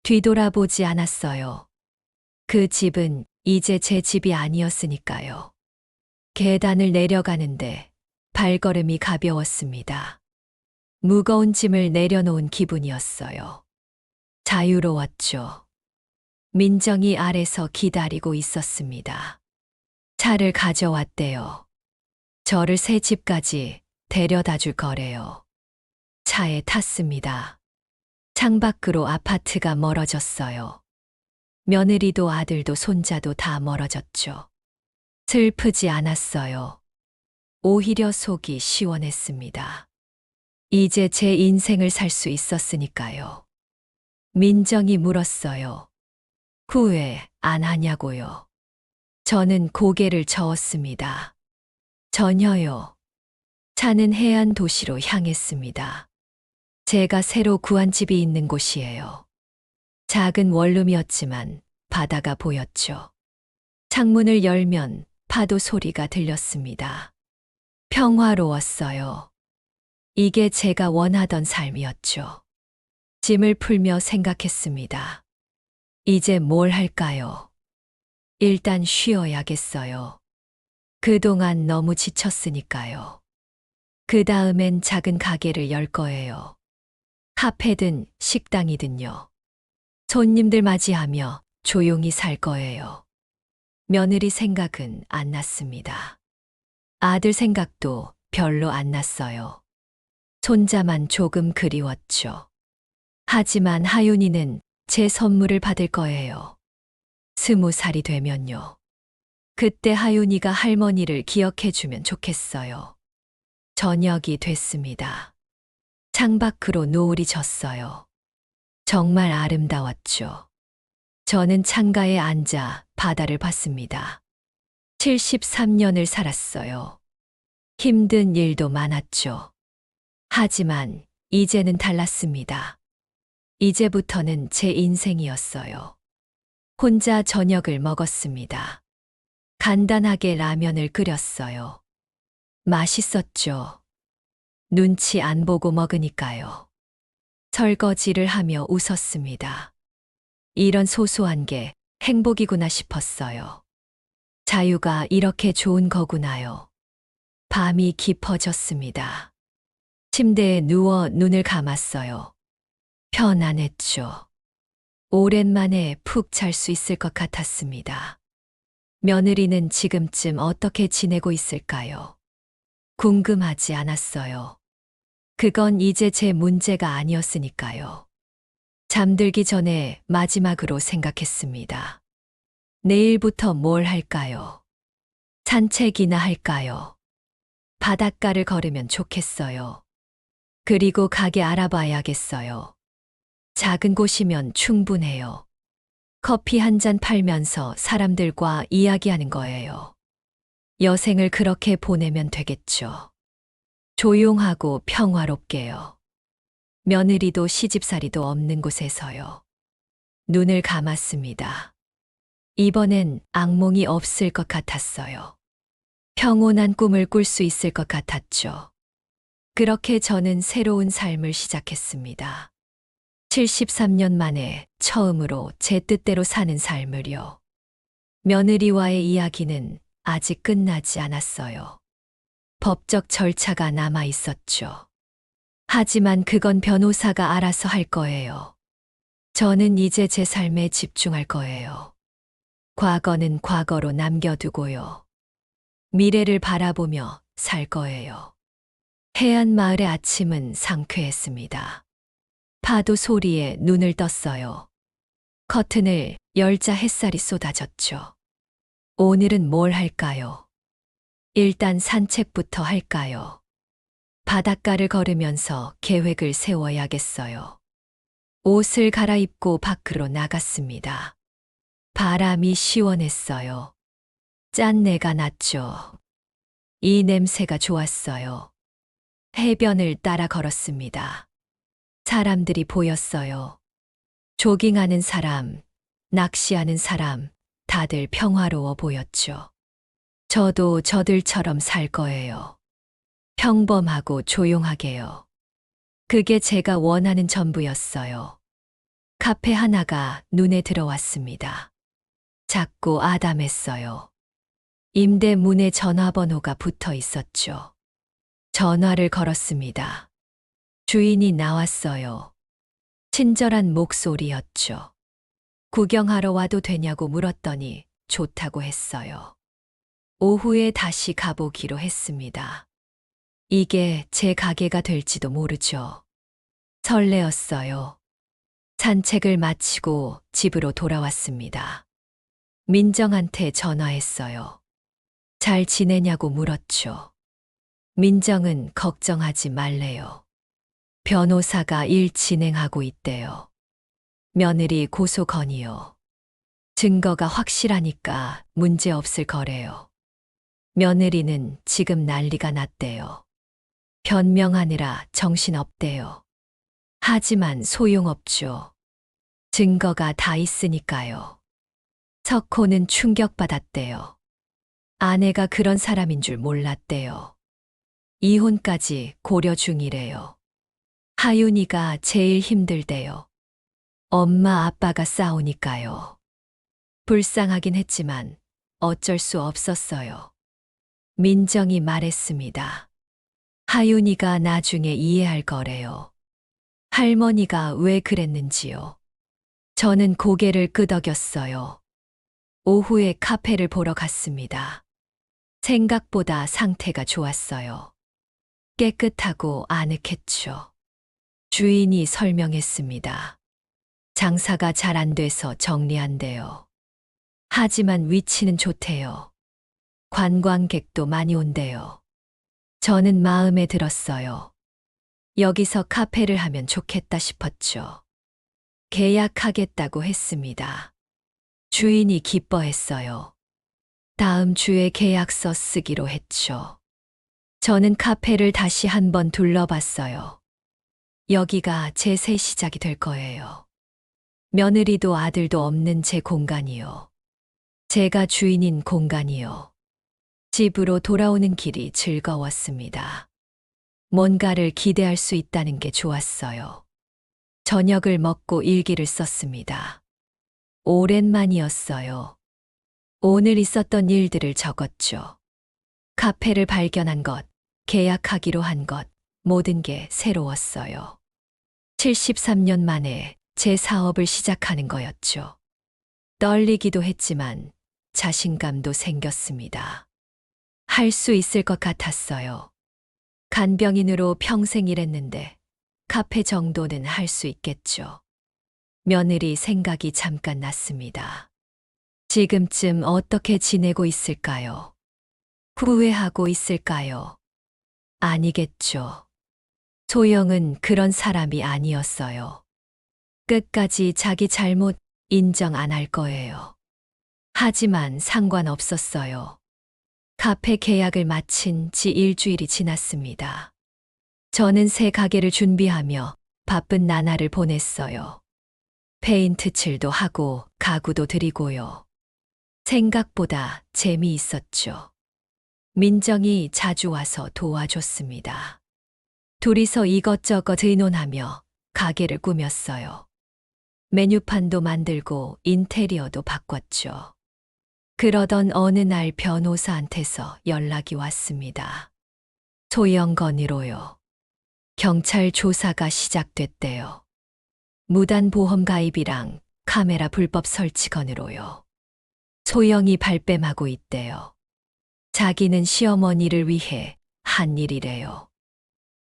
뒤돌아보지 않았어요. 그 집은 이제 제 집이 아니었으니까요. 계단을 내려가는데 발걸음이 가벼웠습니다. 무거운 짐을 내려놓은 기분이었어요. 자유로웠죠. 민정이 아래서 기다리고 있었습니다. 차를 가져왔대요. 저를 새 집까지 데려다 줄 거래요. 차에 탔습니다. 창밖으로 아파트가 멀어졌어요. 며느리도 아들도 손자도 다 멀어졌죠. 슬프지 않았어요. 오히려 속이 시원했습니다. 이제 제 인생을 살 수 있었으니까요. 민정이 물었어요. 후회 안 하냐고요. 저는 고개를 저었습니다. 전혀요. 차는 해안 도시로 향했습니다. 제가 새로 구한 집이 있는 곳이에요. 작은 원룸이었지만 바다가 보였죠. 창문을 열면 파도 소리가 들렸습니다. 평화로웠어요. 이게 제가 원하던 삶이었죠. 짐을 풀며 생각했습니다. 이제 뭘 할까요? 일단 쉬어야겠어요. 그동안 너무 지쳤으니까요. 그 다음엔 작은 가게를 열 거예요. 카페든 식당이든요. 손님들 맞이하며 조용히 살 거예요. 며느리 생각은 안 났습니다. 아들 생각도 별로 안 났어요. 손자만 조금 그리웠죠. 하지만 하윤이는 제 선물을 받을 거예요. 20살이 되면요. 그때 하윤이가 할머니를 기억해주면 좋겠어요. 저녁이 됐습니다. 창밖으로 노을이 졌어요. 정말 아름다웠죠. 저는 창가에 앉아 바다를 봤습니다. 73년을 살았어요. 힘든 일도 많았죠. 하지만 이제는 달랐습니다. 이제부터는 제 인생이었어요. 혼자 저녁을 먹었습니다. 간단하게 라면을 끓였어요. 맛있었죠. 눈치 안 보고 먹으니까요. 설거지를 하며 웃었습니다. 이런 소소한 게 행복이구나 싶었어요. 자유가 이렇게 좋은 거구나요. 밤이 깊어졌습니다. 침대에 누워 눈을 감았어요. 편안했죠. 오랜만에 푹 잘 수 있을 것 같았습니다. 며느리는 지금쯤 어떻게 지내고 있을까요? 궁금하지 않았어요. 그건 이제 제 문제가 아니었으니까요. 잠들기 전에 마지막으로 생각했습니다. 내일부터 뭘 할까요? 산책이나 할까요? 바닷가를 걸으면 좋겠어요. 그리고 가게 알아봐야겠어요. 작은 곳이면 충분해요. 커피 한 잔 팔면서 사람들과 이야기하는 거예요. 여생을 그렇게 보내면 되겠죠. 조용하고 평화롭게요. 며느리도 시집살이도 없는 곳에서요. 눈을 감았습니다. 이번엔 악몽이 없을 것 같았어요. 평온한 꿈을 꿀 수 있을 것 같았죠. 그렇게 저는 새로운 삶을 시작했습니다. 73년 만에 처음으로 제 뜻대로 사는 삶을요. 며느리와의 이야기는 아직 끝나지 않았어요. 법적 절차가 남아 있었죠. 하지만 그건 변호사가 알아서 할 거예요. 저는 이제 제 삶에 집중할 거예요. 과거는 과거로 남겨두고요. 미래를 바라보며 살 거예요. 해안 마을의 아침은 상쾌했습니다. 파도 소리에 눈을 떴어요. 커튼을 열자 햇살이 쏟아졌죠. 오늘은 뭘 할까요? 일단 산책부터 할까요? 바닷가를 걸으면서 계획을 세워야겠어요. 옷을 갈아입고 밖으로 나갔습니다. 바람이 시원했어요. 짠내가 났죠. 이 냄새가 좋았어요. 해변을 따라 걸었습니다. 사람들이 보였어요. 조깅하는 사람, 낚시하는 사람, 다들 평화로워 보였죠. 저도 저들처럼 살 거예요. 평범하고 조용하게요. 그게 제가 원하는 전부였어요. 카페 하나가 눈에 들어왔습니다. 작고 아담했어요. 임대 문에 전화번호가 붙어 있었죠. 전화를 걸었습니다. 주인이 나왔어요. 친절한 목소리였죠. 구경하러 와도 되냐고 물었더니 좋다고 했어요. 오후에 다시 가보기로 했습니다. 이게 제 가게가 될지도 모르죠. 설레었어요. 산책을 마치고 집으로 돌아왔습니다. 민정한테 전화했어요. 잘 지내냐고 물었죠. 민정은 걱정하지 말래요. 변호사가 일 진행하고 있대요. 며느리 고소 건의요. 증거가 확실하니까 문제 없을 거래요. 며느리는 지금 난리가 났대요. 변명하느라 정신없대요. 하지만 소용없죠. 증거가 다 있으니까요. 석호는 충격받았대요. 아내가 그런 사람인 줄 몰랐대요. 이혼까지 고려 중이래요. 하윤이가 제일 힘들대요. 엄마 아빠가 싸우니까요. 불쌍하긴 했지만 어쩔 수 없었어요. 민정이 말했습니다. 하윤이가 나중에 이해할 거래요. 할머니가 왜 그랬는지요. 저는 고개를 끄덕였어요. 오후에 카페를 보러 갔습니다. 생각보다 상태가 좋았어요. 깨끗하고 아늑했죠. 주인이 설명했습니다. 장사가 잘 안 돼서 정리한대요. 하지만 위치는 좋대요. 관광객도 많이 온대요. 저는 마음에 들었어요. 여기서 카페를 하면 좋겠다 싶었죠. 계약하겠다고 했습니다. 주인이 기뻐했어요. 다음 주에 계약서 쓰기로 했죠. 저는 카페를 다시 한번 둘러봤어요. 여기가 제 새 시작이 될 거예요. 며느리도 아들도 없는 제 공간이요. 제가 주인인 공간이요. 집으로 돌아오는 길이 즐거웠습니다. 뭔가를 기대할 수 있다는 게 좋았어요. 저녁을 먹고 일기를 썼습니다. 오랜만이었어요. 오늘 있었던 일들을 적었죠. 카페를 발견한 것, 계약하기로 한 것, 모든 게 새로웠어요. 73년 만에 제 사업을 시작하는 거였죠. 떨리기도 했지만 자신감도 생겼습니다. 할 수 있을 것 같았어요. 간병인으로 평생 일했는데 카페 정도는 할 수 있겠죠. 며느리 생각이 잠깐 났습니다. 지금쯤 어떻게 지내고 있을까요? 후회하고 있을까요? 아니겠죠. 소영은 그런 사람이 아니었어요. 끝까지 자기 잘못 인정 안 할 거예요. 하지만 상관없었어요. 카페 계약을 마친 지 일주일이 지났습니다. 저는 새 가게를 준비하며 바쁜 나날을 보냈어요. 페인트 칠도 하고 가구도 드리고요. 생각보다 재미있었죠. 민정이 자주 와서 도와줬습니다. 둘이서 이것저것 의논하며 가게를 꾸몄어요. 메뉴판도 만들고 인테리어도 바꿨죠. 그러던 어느 날 변호사한테서 연락이 왔습니다. 소영 건의로요. 경찰 조사가 시작됐대요. 무단 보험 가입이랑 카메라 불법 설치 건으로요. 소영이 발뺌하고 있대요. 자기는 시어머니를 위해 한 일이래요.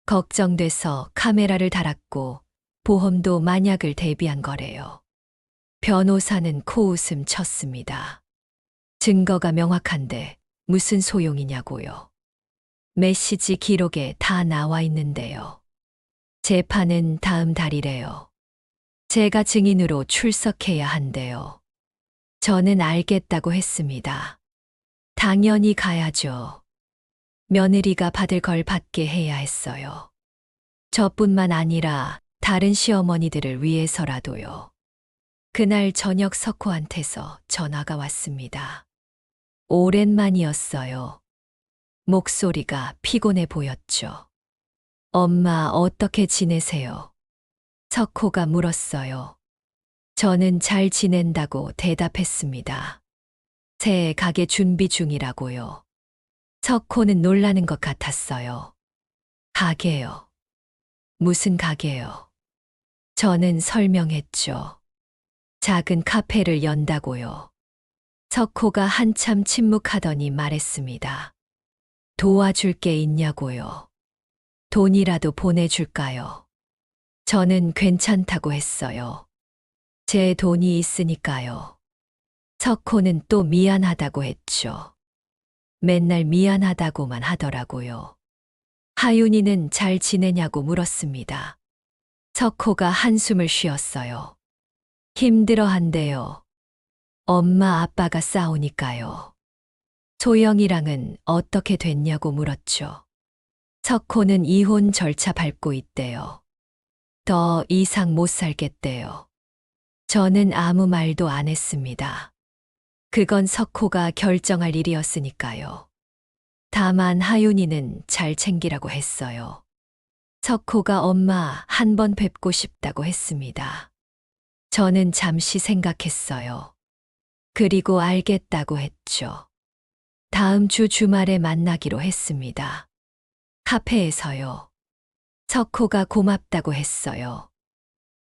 걱정돼서 카메라를 달았고 보험도 만약을 대비한 거래요. 변호사는 코웃음 쳤습니다. 증거가 명확한데 무슨 소용이냐고요. 메시지 기록에 다 나와 있는데요. 재판은 다음 달이래요. 제가 증인으로 출석해야 한대요. 저는 알겠다고 했습니다. 당연히 가야죠. 며느리가 받을 걸 받게 해야 했어요. 저뿐만 아니라 다른 시어머니들을 위해서라도요. 그날 저녁 석호한테서 전화가 왔습니다. 오랜만이었어요. 목소리가 피곤해 보였죠. 엄마 어떻게 지내세요? 석호가 물었어요. 저는 잘 지낸다고 대답했습니다. 새 가게 준비 중이라고요. 석호는 놀라는 것 같았어요. 가게요. 무슨 가게요? 저는 설명했죠. 작은 카페를 연다고요. 석호가 한참 침묵하더니 말했습니다. 도와줄 게 있냐고요. 돈이라도 보내줄까요? 저는 괜찮다고 했어요. 제 돈이 있으니까요. 석호는 또 미안하다고 했죠. 맨날 미안하다고만 하더라고요. 하윤이는 잘 지내냐고 물었습니다. 석호가 한숨을 쉬었어요. 힘들어한대요. 엄마 아빠가 싸우니까요. 소영이랑은 어떻게 됐냐고 물었죠. 석호는 이혼 절차 밟고 있대요. 더 이상 못 살겠대요. 저는 아무 말도 안 했습니다. 그건 석호가 결정할 일이었으니까요. 다만 하윤이는 잘 챙기라고 했어요. 석호가 엄마 한 번 뵙고 싶다고 했습니다. 저는 잠시 생각했어요. 그리고 알겠다고 했죠. 다음 주 주말에 만나기로 했습니다. 카페에서요. 석호가 고맙다고 했어요.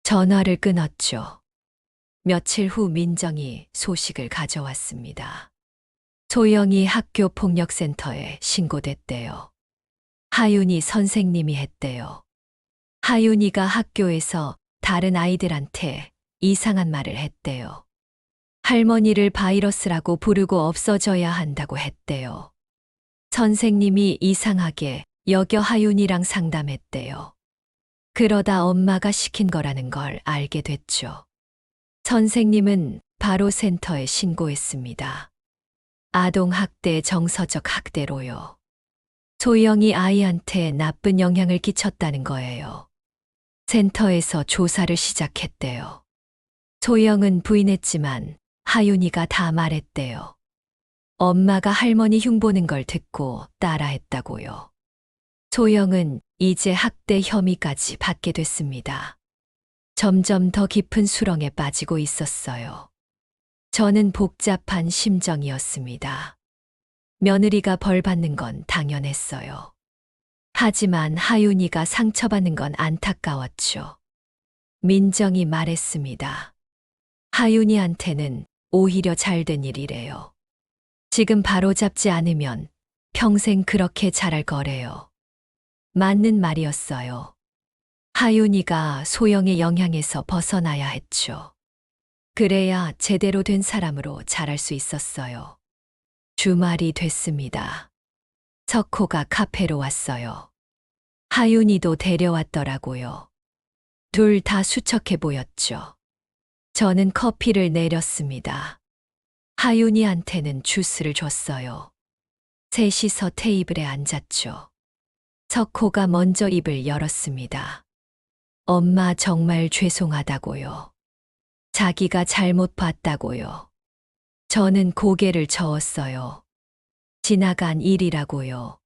전화를 끊었죠. 며칠 후 민정이 소식을 가져왔습니다. 소영이 학교 폭력센터에 신고됐대요. 하윤이 선생님이 했대요. 하윤이가 학교에서 다른 아이들한테 이상한 말을 했대요. 할머니를 바이러스라고 부르고 없어져야 한다고 했대요. 선생님이 이상하게 여겨 하윤이랑 상담했대요. 그러다 엄마가 시킨 거라는 걸 알게 됐죠. 선생님은 바로 센터에 신고했습니다. 아동학대 정서적 학대로요. 소영이 아이한테 나쁜 영향을 끼쳤다는 거예요. 센터에서 조사를 시작했대요. 소영은 부인했지만 하윤이가 다 말했대요. 엄마가 할머니 흉보는 걸 듣고 따라했다고요. 소영은 이제 학대 혐의까지 받게 됐습니다. 점점 더 깊은 수렁에 빠지고 있었어요. 저는 복잡한 심정이었습니다. 며느리가 벌 받는 건 당연했어요. 하지만 하윤이가 상처받는 건 안타까웠죠. 민정이 말했습니다. 하윤이한테는 오히려 잘된 일이래요. 지금 바로잡지 않으면 평생 그렇게 자랄 거래요. 맞는 말이었어요. 하윤이가 소영의 영향에서 벗어나야 했죠. 그래야 제대로 된 사람으로 자랄 수 있었어요. 주말이 됐습니다. 석호가 카페로 왔어요. 하윤이도 데려왔더라고요. 둘 다 수척해 보였죠. 저는 커피를 내렸습니다. 하윤이한테는 주스를 줬어요. 셋이서 테이블에 앉았죠. 석호가 먼저 입을 열었습니다. 엄마 정말 죄송하다고요. 자기가 잘못 봤다고요. 저는 고개를 저었어요. 지나간 일이라고요.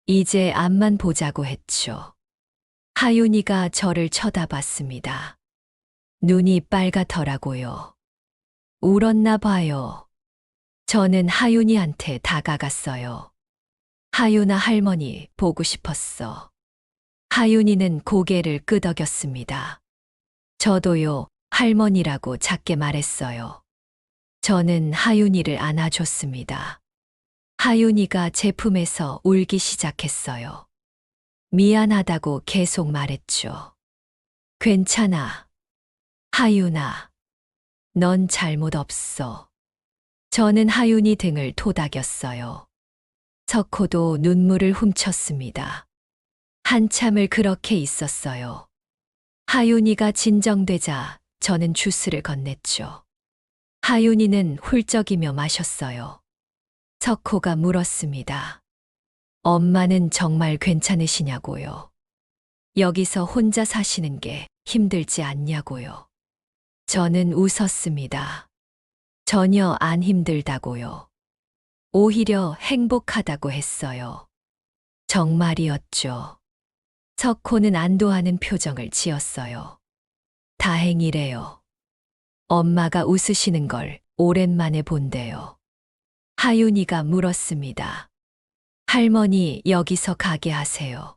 이제 앞만 보자고 했죠. 하윤이가 저를 쳐다봤습니다. 눈이 빨갛더라고요. 울었나 봐요. 저는 하윤이한테 다가갔어요. 하윤아 할머니 보고 싶었어. 하윤이는 고개를 끄덕였습니다. 저도요, 할머니라고 작게 말했어요. 저는 하윤이를 안아줬습니다. 하윤이가 제 품에서 울기 시작했어요. 미안하다고 계속 말했죠. 괜찮아. 하윤아. 넌 잘못 없어. 저는 하윤이 등을 토닥였어요. 석호도 눈물을 훔쳤습니다. 한참을 그렇게 있었어요. 하윤이가 진정되자 저는 주스를 건넸죠. 하윤이는 훌쩍이며 마셨어요. 석호가 물었습니다. 엄마는 정말 괜찮으시냐고요. 여기서 혼자 사시는 게 힘들지 않냐고요. 저는 웃었습니다. 전혀 안 힘들다고요. 오히려 행복하다고 했어요. 정말이었죠. 석호는 안도하는 표정을 지었어요. 다행이래요. 엄마가 웃으시는 걸 오랜만에 본대요. 하윤이가 물었습니다. 할머니 여기서 가게 하세요.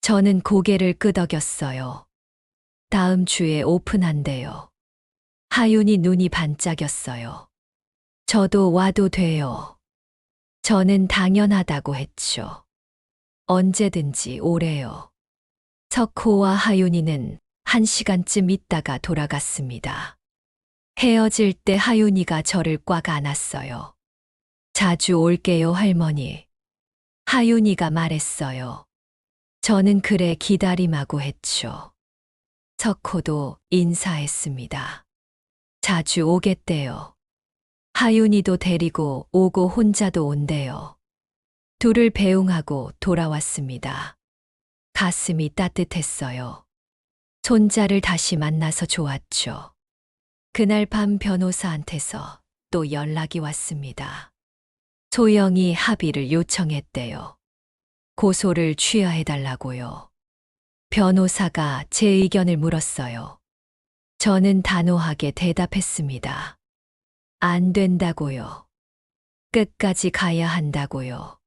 저는 고개를 끄덕였어요. 다음 주에 오픈한대요. 하윤이 눈이 반짝였어요. 저도 와도 돼요. 저는 당연하다고 했죠. 언제든지 오래요. 석호와 하윤이는 1시간쯤 있다가 돌아갔습니다. 헤어질 때 하윤이가 저를 꽉 안았어요. 자주 올게요, 할머니. 하윤이가 말했어요. 저는 그래 기다림하고 했죠. 석호도 인사했습니다. 자주 오겠대요. 하윤이도 데리고 오고 혼자도 온대요. 둘을 배웅하고 돌아왔습니다. 가슴이 따뜻했어요. 손자를 다시 만나서 좋았죠. 그날 밤 변호사한테서 또 연락이 왔습니다. 소영이 합의를 요청했대요. 고소를 취하해달라고요. 변호사가 제 의견을 물었어요. 저는 단호하게 대답했습니다. 안 된다고요. 끝까지 가야 한다고요.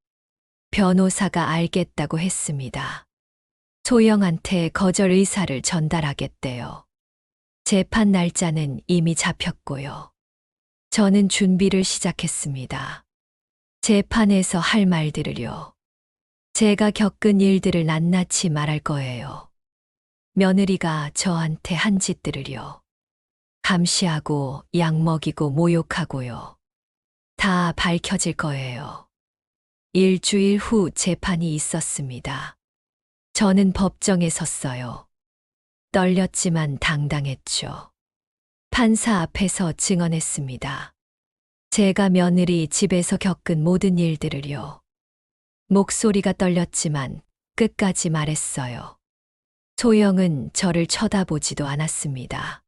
변호사가 알겠다고 했습니다. 소영한테 거절 의사를 전달하겠대요. 재판 날짜는 이미 잡혔고요. 저는 준비를 시작했습니다. 재판에서 할 말들을요. 제가 겪은 일들을 낱낱이 말할 거예요. 며느리가 저한테 한 짓들을요. 감시하고 약 먹이고 모욕하고요. 다 밝혀질 거예요. 일주일 후 재판이 있었습니다. 저는 법정에 섰어요. 떨렸지만 당당했죠. 판사 앞에서 증언했습니다. 제가 며느리 집에서 겪은 모든 일들을요. 목소리가 떨렸지만 끝까지 말했어요. 소영은 저를 쳐다보지도 않았습니다.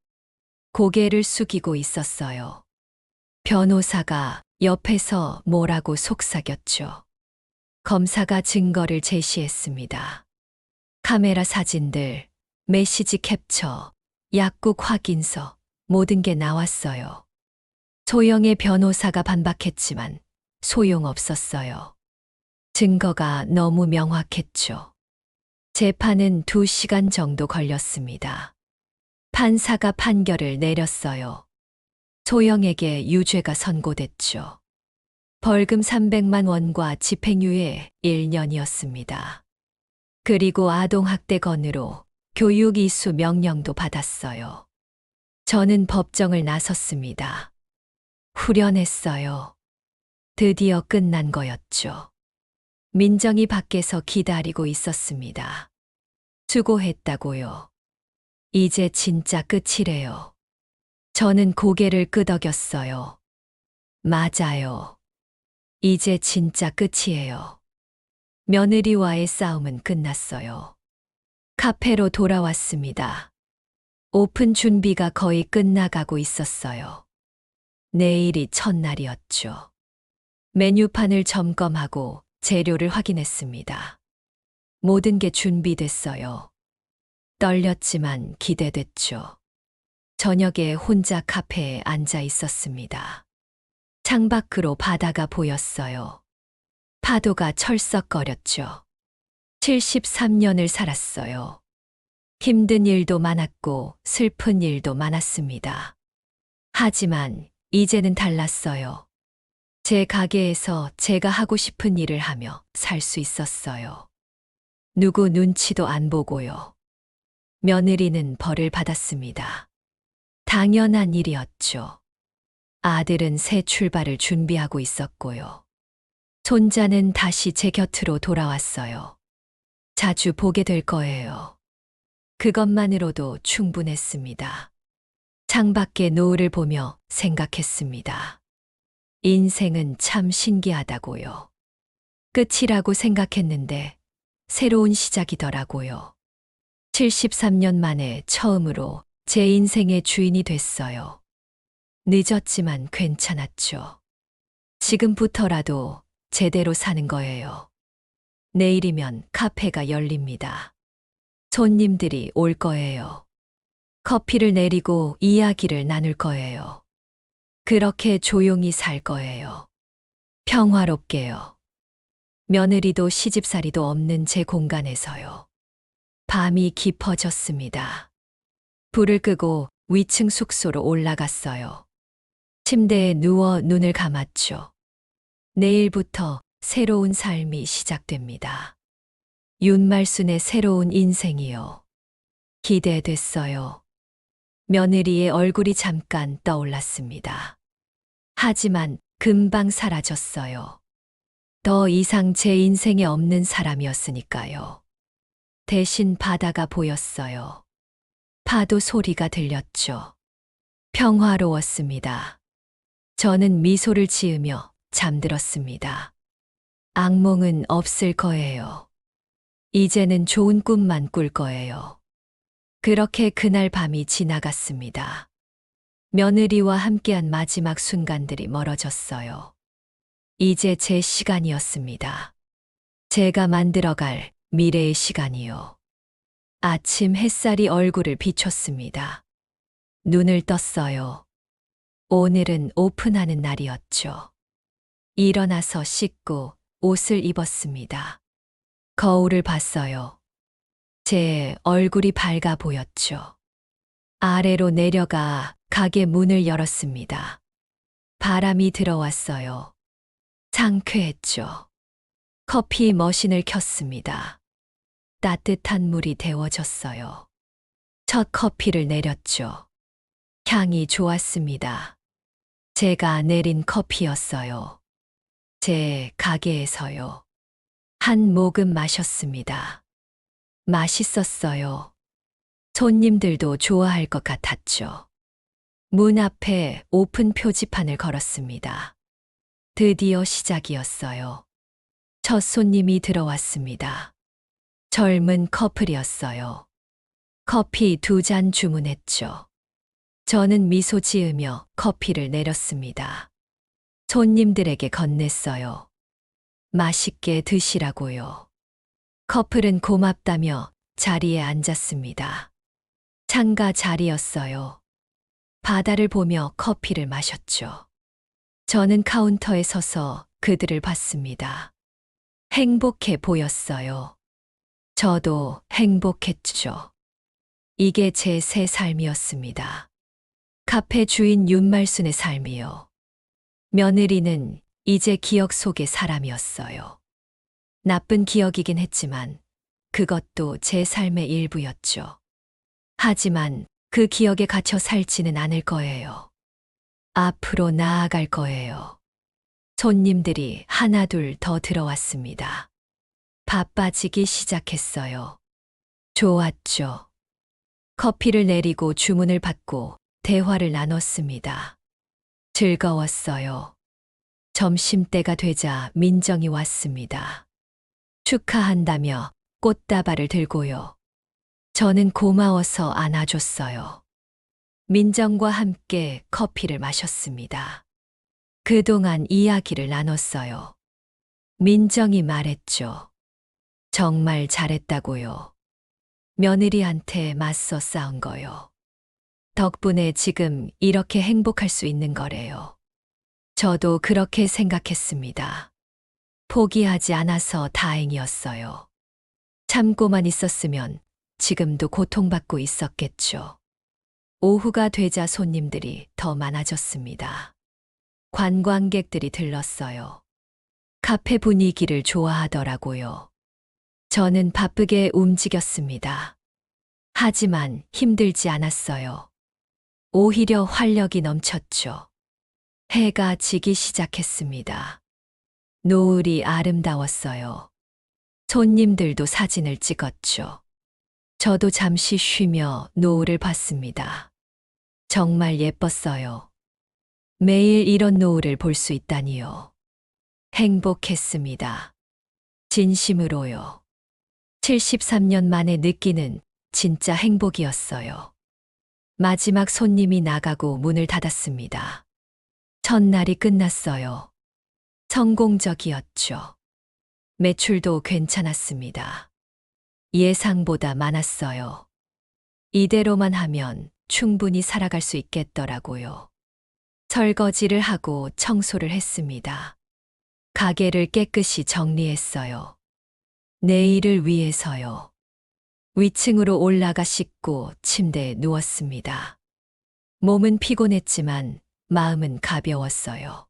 고개를 숙이고 있었어요. 변호사가 옆에서 뭐라고 속삭였죠. 검사가 증거를 제시했습니다. 카메라 사진들, 메시지 캡처, 약국 확인서, 모든 게 나왔어요. 소영의 변호사가 반박했지만 소용없었어요. 증거가 너무 명확했죠. 재판은 2시간 정도 걸렸습니다. 판사가 판결을 내렸어요. 소영에게 유죄가 선고됐죠. 벌금 300만 원과 집행유예 1년이었습니다. 그리고 아동학대 건으로 교육 이수 명령도 받았어요. 저는 법정을 나섰습니다. 후련했어요. 드디어 끝난 거였죠. 민정이 밖에서 기다리고 있었습니다. 수고했다고요. 이제 진짜 끝이래요. 저는 고개를 끄덕였어요. 맞아요. 이제 진짜 끝이에요. 며느리와의 싸움은 끝났어요. 카페로 돌아왔습니다. 오픈 준비가 거의 끝나가고 있었어요. 내일이 첫날이었죠. 메뉴판을 점검하고 재료를 확인했습니다. 모든 게 준비됐어요. 떨렸지만 기대됐죠. 저녁에 혼자 카페에 앉아 있었습니다. 창밖으로 바다가 보였어요. 파도가 철썩거렸죠. 73년을 살았어요. 힘든 일도 많았고 슬픈 일도 많았습니다. 하지만 이제는 달랐어요. 제 가게에서 제가 하고 싶은 일을 하며 살 수 있었어요. 누구 눈치도 안 보고요. 며느리는 벌을 받았습니다. 당연한 일이었죠. 아들은 새 출발을 준비하고 있었고요. 손자는 다시 제 곁으로 돌아왔어요. 자주 보게 될 거예요. 그것만으로도 충분했습니다. 창밖의 노을을 보며 생각했습니다. 인생은 참 신기하다고요. 끝이라고 생각했는데 새로운 시작이더라고요. 73년 만에 처음으로 제 인생의 주인이 됐어요. 늦었지만 괜찮았죠. 지금부터라도 제대로 사는 거예요. 내일이면 카페가 열립니다. 손님들이 올 거예요. 커피를 내리고 이야기를 나눌 거예요. 그렇게 조용히 살 거예요. 평화롭게요. 며느리도 시집살이도 없는 제 공간에서요. 밤이 깊어졌습니다. 불을 끄고 위층 숙소로 올라갔어요. 침대에 누워 눈을 감았죠. 내일부터 새로운 삶이 시작됩니다. 윤말순의 새로운 인생이요. 기대됐어요. 며느리의 얼굴이 잠깐 떠올랐습니다. 하지만 금방 사라졌어요. 더 이상 제 인생에 없는 사람이었으니까요. 대신 바다가 보였어요. 파도 소리가 들렸죠. 평화로웠습니다. 저는 미소를 지으며 잠들었습니다. 악몽은 없을 거예요. 이제는 좋은 꿈만 꿀 거예요. 그렇게 그날 밤이 지나갔습니다. 며느리와 함께한 마지막 순간들이 멀어졌어요. 이제 제 시간이었습니다. 제가 만들어갈 미래의 시간이요. 아침 햇살이 얼굴을 비췄습니다. 눈을 떴어요. 오늘은 오픈하는 날이었죠. 일어나서 씻고 옷을 입었습니다. 거울을 봤어요. 제 얼굴이 밝아 보였죠. 아래로 내려가 가게 문을 열었습니다. 바람이 들어왔어요. 상쾌했죠. 커피 머신을 켰습니다. 따뜻한 물이 데워졌어요. 첫 커피를 내렸죠. 향이 좋았습니다. 제가 내린 커피였어요. 제 가게에서요. 한 모금 마셨습니다. 맛있었어요. 손님들도 좋아할 것 같았죠. 문 앞에 오픈 표지판을 걸었습니다. 드디어 시작이었어요. 첫 손님이 들어왔습니다. 젊은 커플이었어요. 커피 2잔 주문했죠. 저는 미소 지으며 커피를 내렸습니다. 손님들에게 건넸어요. 맛있게 드시라고요. 커플은 고맙다며 자리에 앉았습니다. 창가 자리였어요. 바다를 보며 커피를 마셨죠. 저는 카운터에 서서 그들을 봤습니다. 행복해 보였어요. 저도 행복했죠. 이게 제 새 삶이었습니다. 카페 주인 윤말순의 삶이요. 며느리는 이제 기억 속의 사람이었어요. 나쁜 기억이긴 했지만 그것도 제 삶의 일부였죠. 하지만 그 기억에 갇혀 살지는 않을 거예요. 앞으로 나아갈 거예요. 손님들이 하나둘 더 들어왔습니다. 바빠지기 시작했어요. 좋았죠. 커피를 내리고 주문을 받고 대화를 나눴습니다. 즐거웠어요. 점심때가 되자 민정이 왔습니다. 축하한다며 꽃다발을 들고요. 저는 고마워서 안아줬어요. 민정과 함께 커피를 마셨습니다. 그동안 이야기를 나눴어요. 민정이 말했죠. 정말 잘했다고요. 며느리한테 맞서 싸운 거요. 덕분에 지금 이렇게 행복할 수 있는 거래요. 저도 그렇게 생각했습니다. 포기하지 않아서 다행이었어요. 참고만 있었으면 지금도 고통받고 있었겠죠. 오후가 되자 손님들이 더 많아졌습니다. 관광객들이 들렀어요. 카페 분위기를 좋아하더라고요. 저는 바쁘게 움직였습니다. 하지만 힘들지 않았어요. 오히려 활력이 넘쳤죠. 해가 지기 시작했습니다. 노을이 아름다웠어요. 손님들도 사진을 찍었죠. 저도 잠시 쉬며 노을을 봤습니다. 정말 예뻤어요. 매일 이런 노을을 볼 수 있다니요. 행복했습니다. 진심으로요. 73년 만에 느끼는 진짜 행복이었어요. 마지막 손님이 나가고 문을 닫았습니다. 첫날이 끝났어요. 성공적이었죠. 매출도 괜찮았습니다. 예상보다 많았어요. 이대로만 하면 충분히 살아갈 수 있겠더라고요. 설거지를 하고 청소를 했습니다. 가게를 깨끗이 정리했어요. 내일을 위해서요. 위층으로 올라가 씻고 침대에 누웠습니다. 몸은 피곤했지만 마음은 가벼웠어요.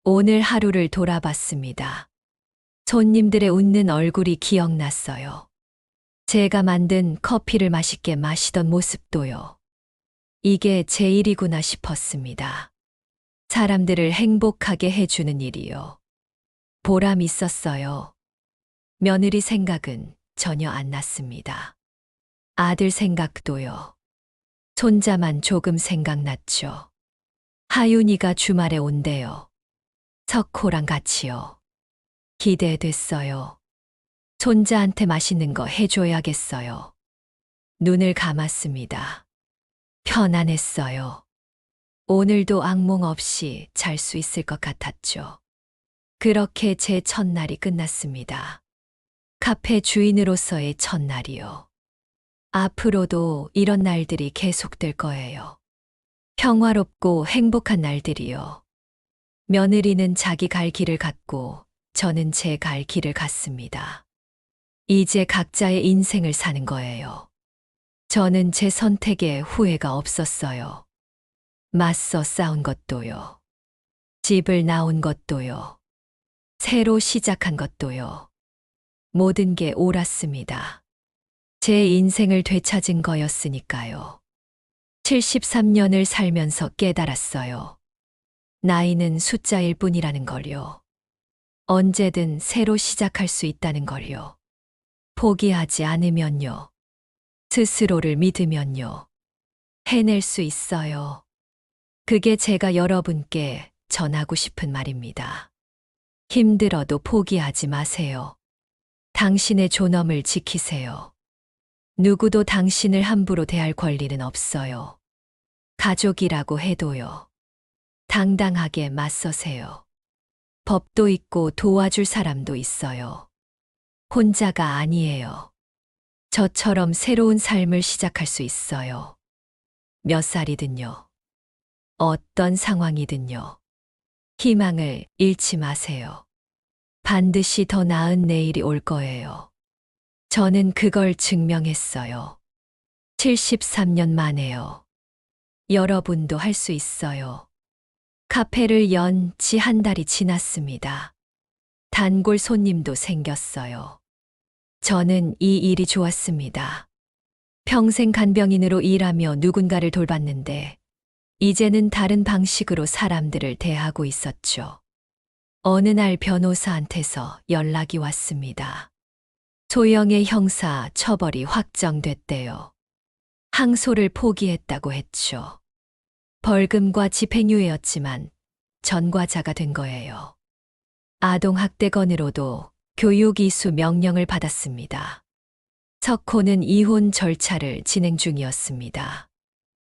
오늘 하루를 돌아봤습니다. 손님들의 웃는 얼굴이 기억났어요. 제가 만든 커피를 맛있게 마시던 모습도요. 이게 제 일이구나 싶었습니다. 사람들을 행복하게 해주는 일이요. 보람 있었어요. 며느리 생각은 전혀 안 났습니다. 아들 생각도요. 손자만 조금 생각났죠. 하윤이가 주말에 온대요. 석호랑 같이요. 기대됐어요. 손자한테 맛있는 거 해줘야겠어요. 눈을 감았습니다. 편안했어요. 오늘도 악몽 없이 잘 수 있을 것 같았죠. 그렇게 제 첫날이 끝났습니다. 카페 주인으로서의 첫날이요. 앞으로도 이런 날들이 계속될 거예요. 평화롭고 행복한 날들이요. 며느리는 자기 갈 길을 갔고 저는 제 갈 길을 갔습니다. 이제 각자의 인생을 사는 거예요. 저는 제 선택에 후회가 없었어요. 맞서 싸운 것도요. 집을 나온 것도요. 새로 시작한 것도요. 모든 게 옳았습니다. 제 인생을 되찾은 거였으니까요. 73년을 살면서 깨달았어요. 나이는 숫자일 뿐이라는 걸요. 언제든 새로 시작할 수 있다는 걸요. 포기하지 않으면요. 스스로를 믿으면요. 해낼 수 있어요. 그게 제가 여러분께 전하고 싶은 말입니다. 힘들어도 포기하지 마세요. 당신의 존엄을 지키세요. 누구도 당신을 함부로 대할 권리는 없어요. 가족이라고 해도요. 당당하게 맞서세요. 법도 있고 도와줄 사람도 있어요. 혼자가 아니에요. 저처럼 새로운 삶을 시작할 수 있어요. 몇 살이든요. 어떤 상황이든요. 희망을 잃지 마세요. 반드시 더 나은 내일이 올 거예요. 저는 그걸 증명했어요. 73년 만에요. 여러분도 할 수 있어요. 카페를 연 지 한 달이 지났습니다. 단골 손님도 생겼어요. 저는 이 일이 좋았습니다. 평생 간병인으로 일하며 누군가를 돌봤는데, 이제는 다른 방식으로 사람들을 대하고 있었죠. 어느 날 변호사한테서 연락이 왔습니다. 소영의 형사 처벌이 확정됐대요. 항소를 포기했다고 했죠. 벌금과 집행유예였지만 전과자가 된 거예요. 아동학대건으로도 교육이수 명령을 받았습니다. 석호는 이혼 절차를 진행 중이었습니다.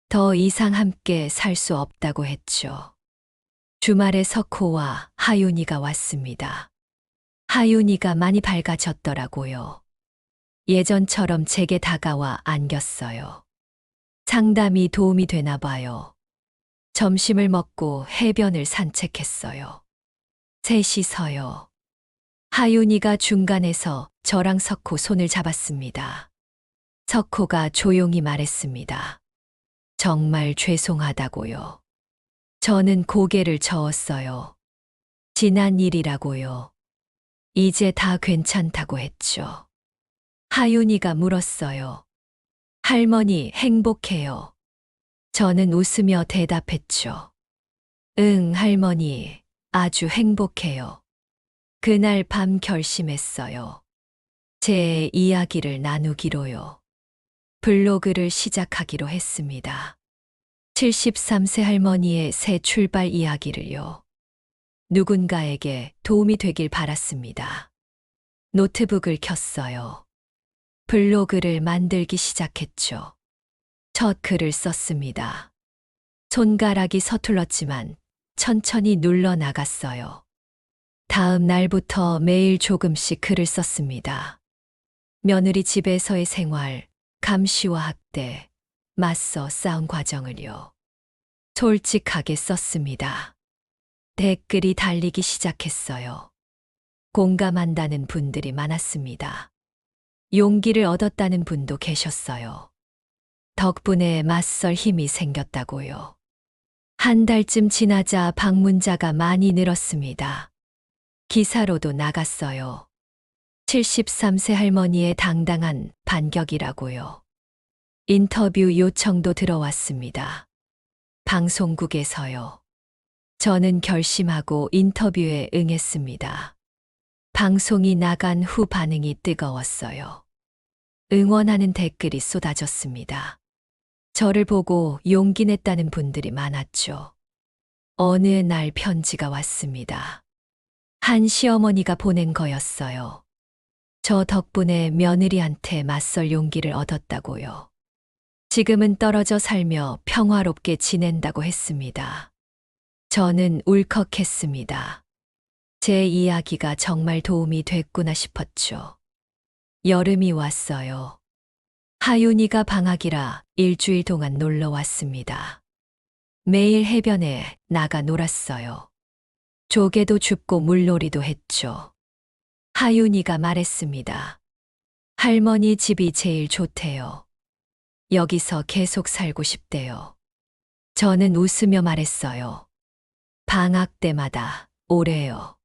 더 이상 함께 살 수 없다고 했죠. 주말에 석호와 하윤이가 왔습니다. 하윤이가 많이 밝아졌더라고요. 예전처럼 제게 다가와 안겼어요. 상담이 도움이 되나 봐요. 점심을 먹고 해변을 산책했어요. 셋이서요. 하윤이가 중간에서 저랑 석호 손을 잡았습니다. 석호가 조용히 말했습니다. 정말 죄송하다고요. 저는 고개를 저었어요. 지난 일이라고요. 이제 다 괜찮다고 했죠. 하윤이가 물었어요. 할머니 행복해요. 저는 웃으며 대답했죠. 응, 할머니, 아주 행복해요. 그날 밤 결심했어요. 제 이야기를 나누기로요. 블로그를 시작하기로 했습니다. 73세 할머니의 새 출발 이야기를요. 누군가에게 도움이 되길 바랐습니다. 노트북을 켰어요. 블로그를 만들기 시작했죠. 첫 글을 썼습니다. 손가락이 서툴렀지만 천천히 눌러 나갔어요. 다음 날부터 매일 조금씩 글을 썼습니다. 며느리 집에서의 생활, 감시와 학대, 맞서 싸운 과정을요. 솔직하게 썼습니다. 댓글이 달리기 시작했어요. 공감한다는 분들이 많았습니다. 용기를 얻었다는 분도 계셨어요. 덕분에 맞설 힘이 생겼다고요. 한 달쯤 지나자 방문자가 많이 늘었습니다. 기사로도 나갔어요. 73세 할머니의 당당한 반격이라고요. 인터뷰 요청도 들어왔습니다. 방송국에서요. 저는 결심하고 인터뷰에 응했습니다. 방송이 나간 후 반응이 뜨거웠어요. 응원하는 댓글이 쏟아졌습니다. 저를 보고 용기 냈다는 분들이 많았죠. 어느 날 편지가 왔습니다. 한 시어머니가 보낸 거였어요. 저 덕분에 며느리한테 맞설 용기를 얻었다고요. 지금은 떨어져 살며 평화롭게 지낸다고 했습니다. 저는 울컥했습니다. 제 이야기가 정말 도움이 됐구나 싶었죠. 여름이 왔어요. 하윤이가 방학이라 일주일 동안 놀러 왔습니다. 매일 해변에 나가 놀았어요. 조개도 줍고 물놀이도 했죠. 하윤이가 말했습니다. 할머니 집이 제일 좋대요. 여기서 계속 살고 싶대요. 저는 웃으며 말했어요. 방학 때마다 오래요.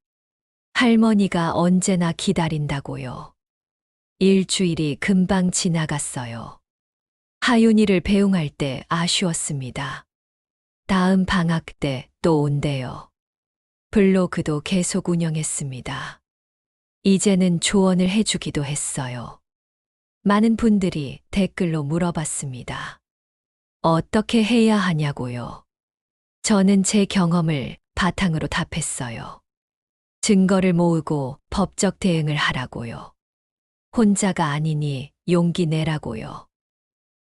할머니가 언제나 기다린다고요. 일주일이 금방 지나갔어요. 하윤이를 배웅할 때 아쉬웠습니다. 다음 방학 때 또 온대요. 블로그도 계속 운영했습니다. 이제는 조언을 해주기도 했어요. 많은 분들이 댓글로 물어봤습니다. 어떻게 해야 하냐고요. 저는 제 경험을 바탕으로 답했어요. 증거를 모으고 법적 대응을 하라고요. 혼자가 아니니 용기 내라고요.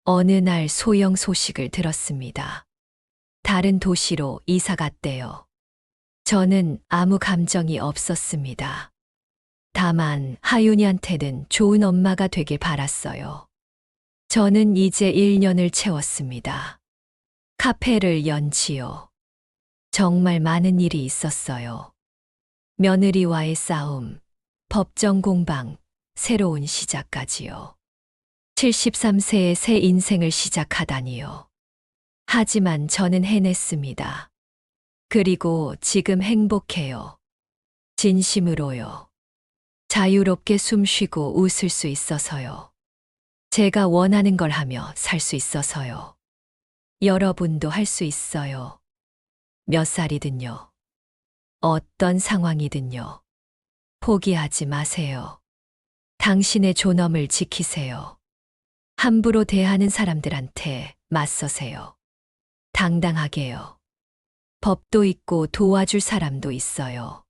어느 날 소영 소식을 들었습니다. 다른 도시로 이사 갔대요. 저는 아무 감정이 없었습니다. 다만 하윤이한테는 좋은 엄마가 되길 바랐어요. 저는 이제 1년을 채웠습니다. 카페를 연지요. 정말 많은 일이 있었어요. 며느리와의 싸움, 법정 공방, 새로운 시작까지요. 73세의 새 인생을 시작하다니요. 하지만 저는 해냈습니다. 그리고 지금 행복해요. 진심으로요. 자유롭게 숨 쉬고 웃을 수 있어서요. 제가 원하는 걸 하며 살 수 있어서요. 여러분도 할 수 있어요. 몇 살이든요. 어떤 상황이든요. 포기하지 마세요. 당신의 존엄을 지키세요. 함부로 대하는 사람들한테 맞서세요. 당당하게요. 법도 있고 도와줄 사람도 있어요.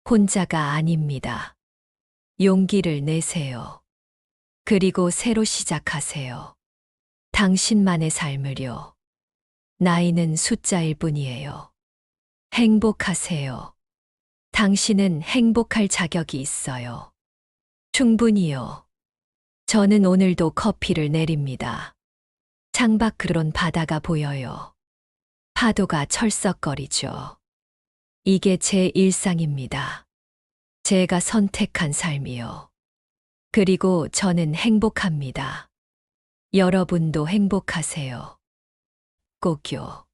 혼자가 아닙니다. 용기를 내세요. 그리고 새로 시작하세요. 당신만의 삶을요. 나이는 숫자일 뿐이에요. 행복하세요. 당신은 행복할 자격이 있어요. 충분히요. 저는 오늘도 커피를 내립니다. 창밖으론 바다가 보여요. 파도가 철썩거리죠. 이게 제 일상입니다. 제가 선택한 삶이요. 그리고 저는 행복합니다. 여러분도 행복하세요. 꼭요.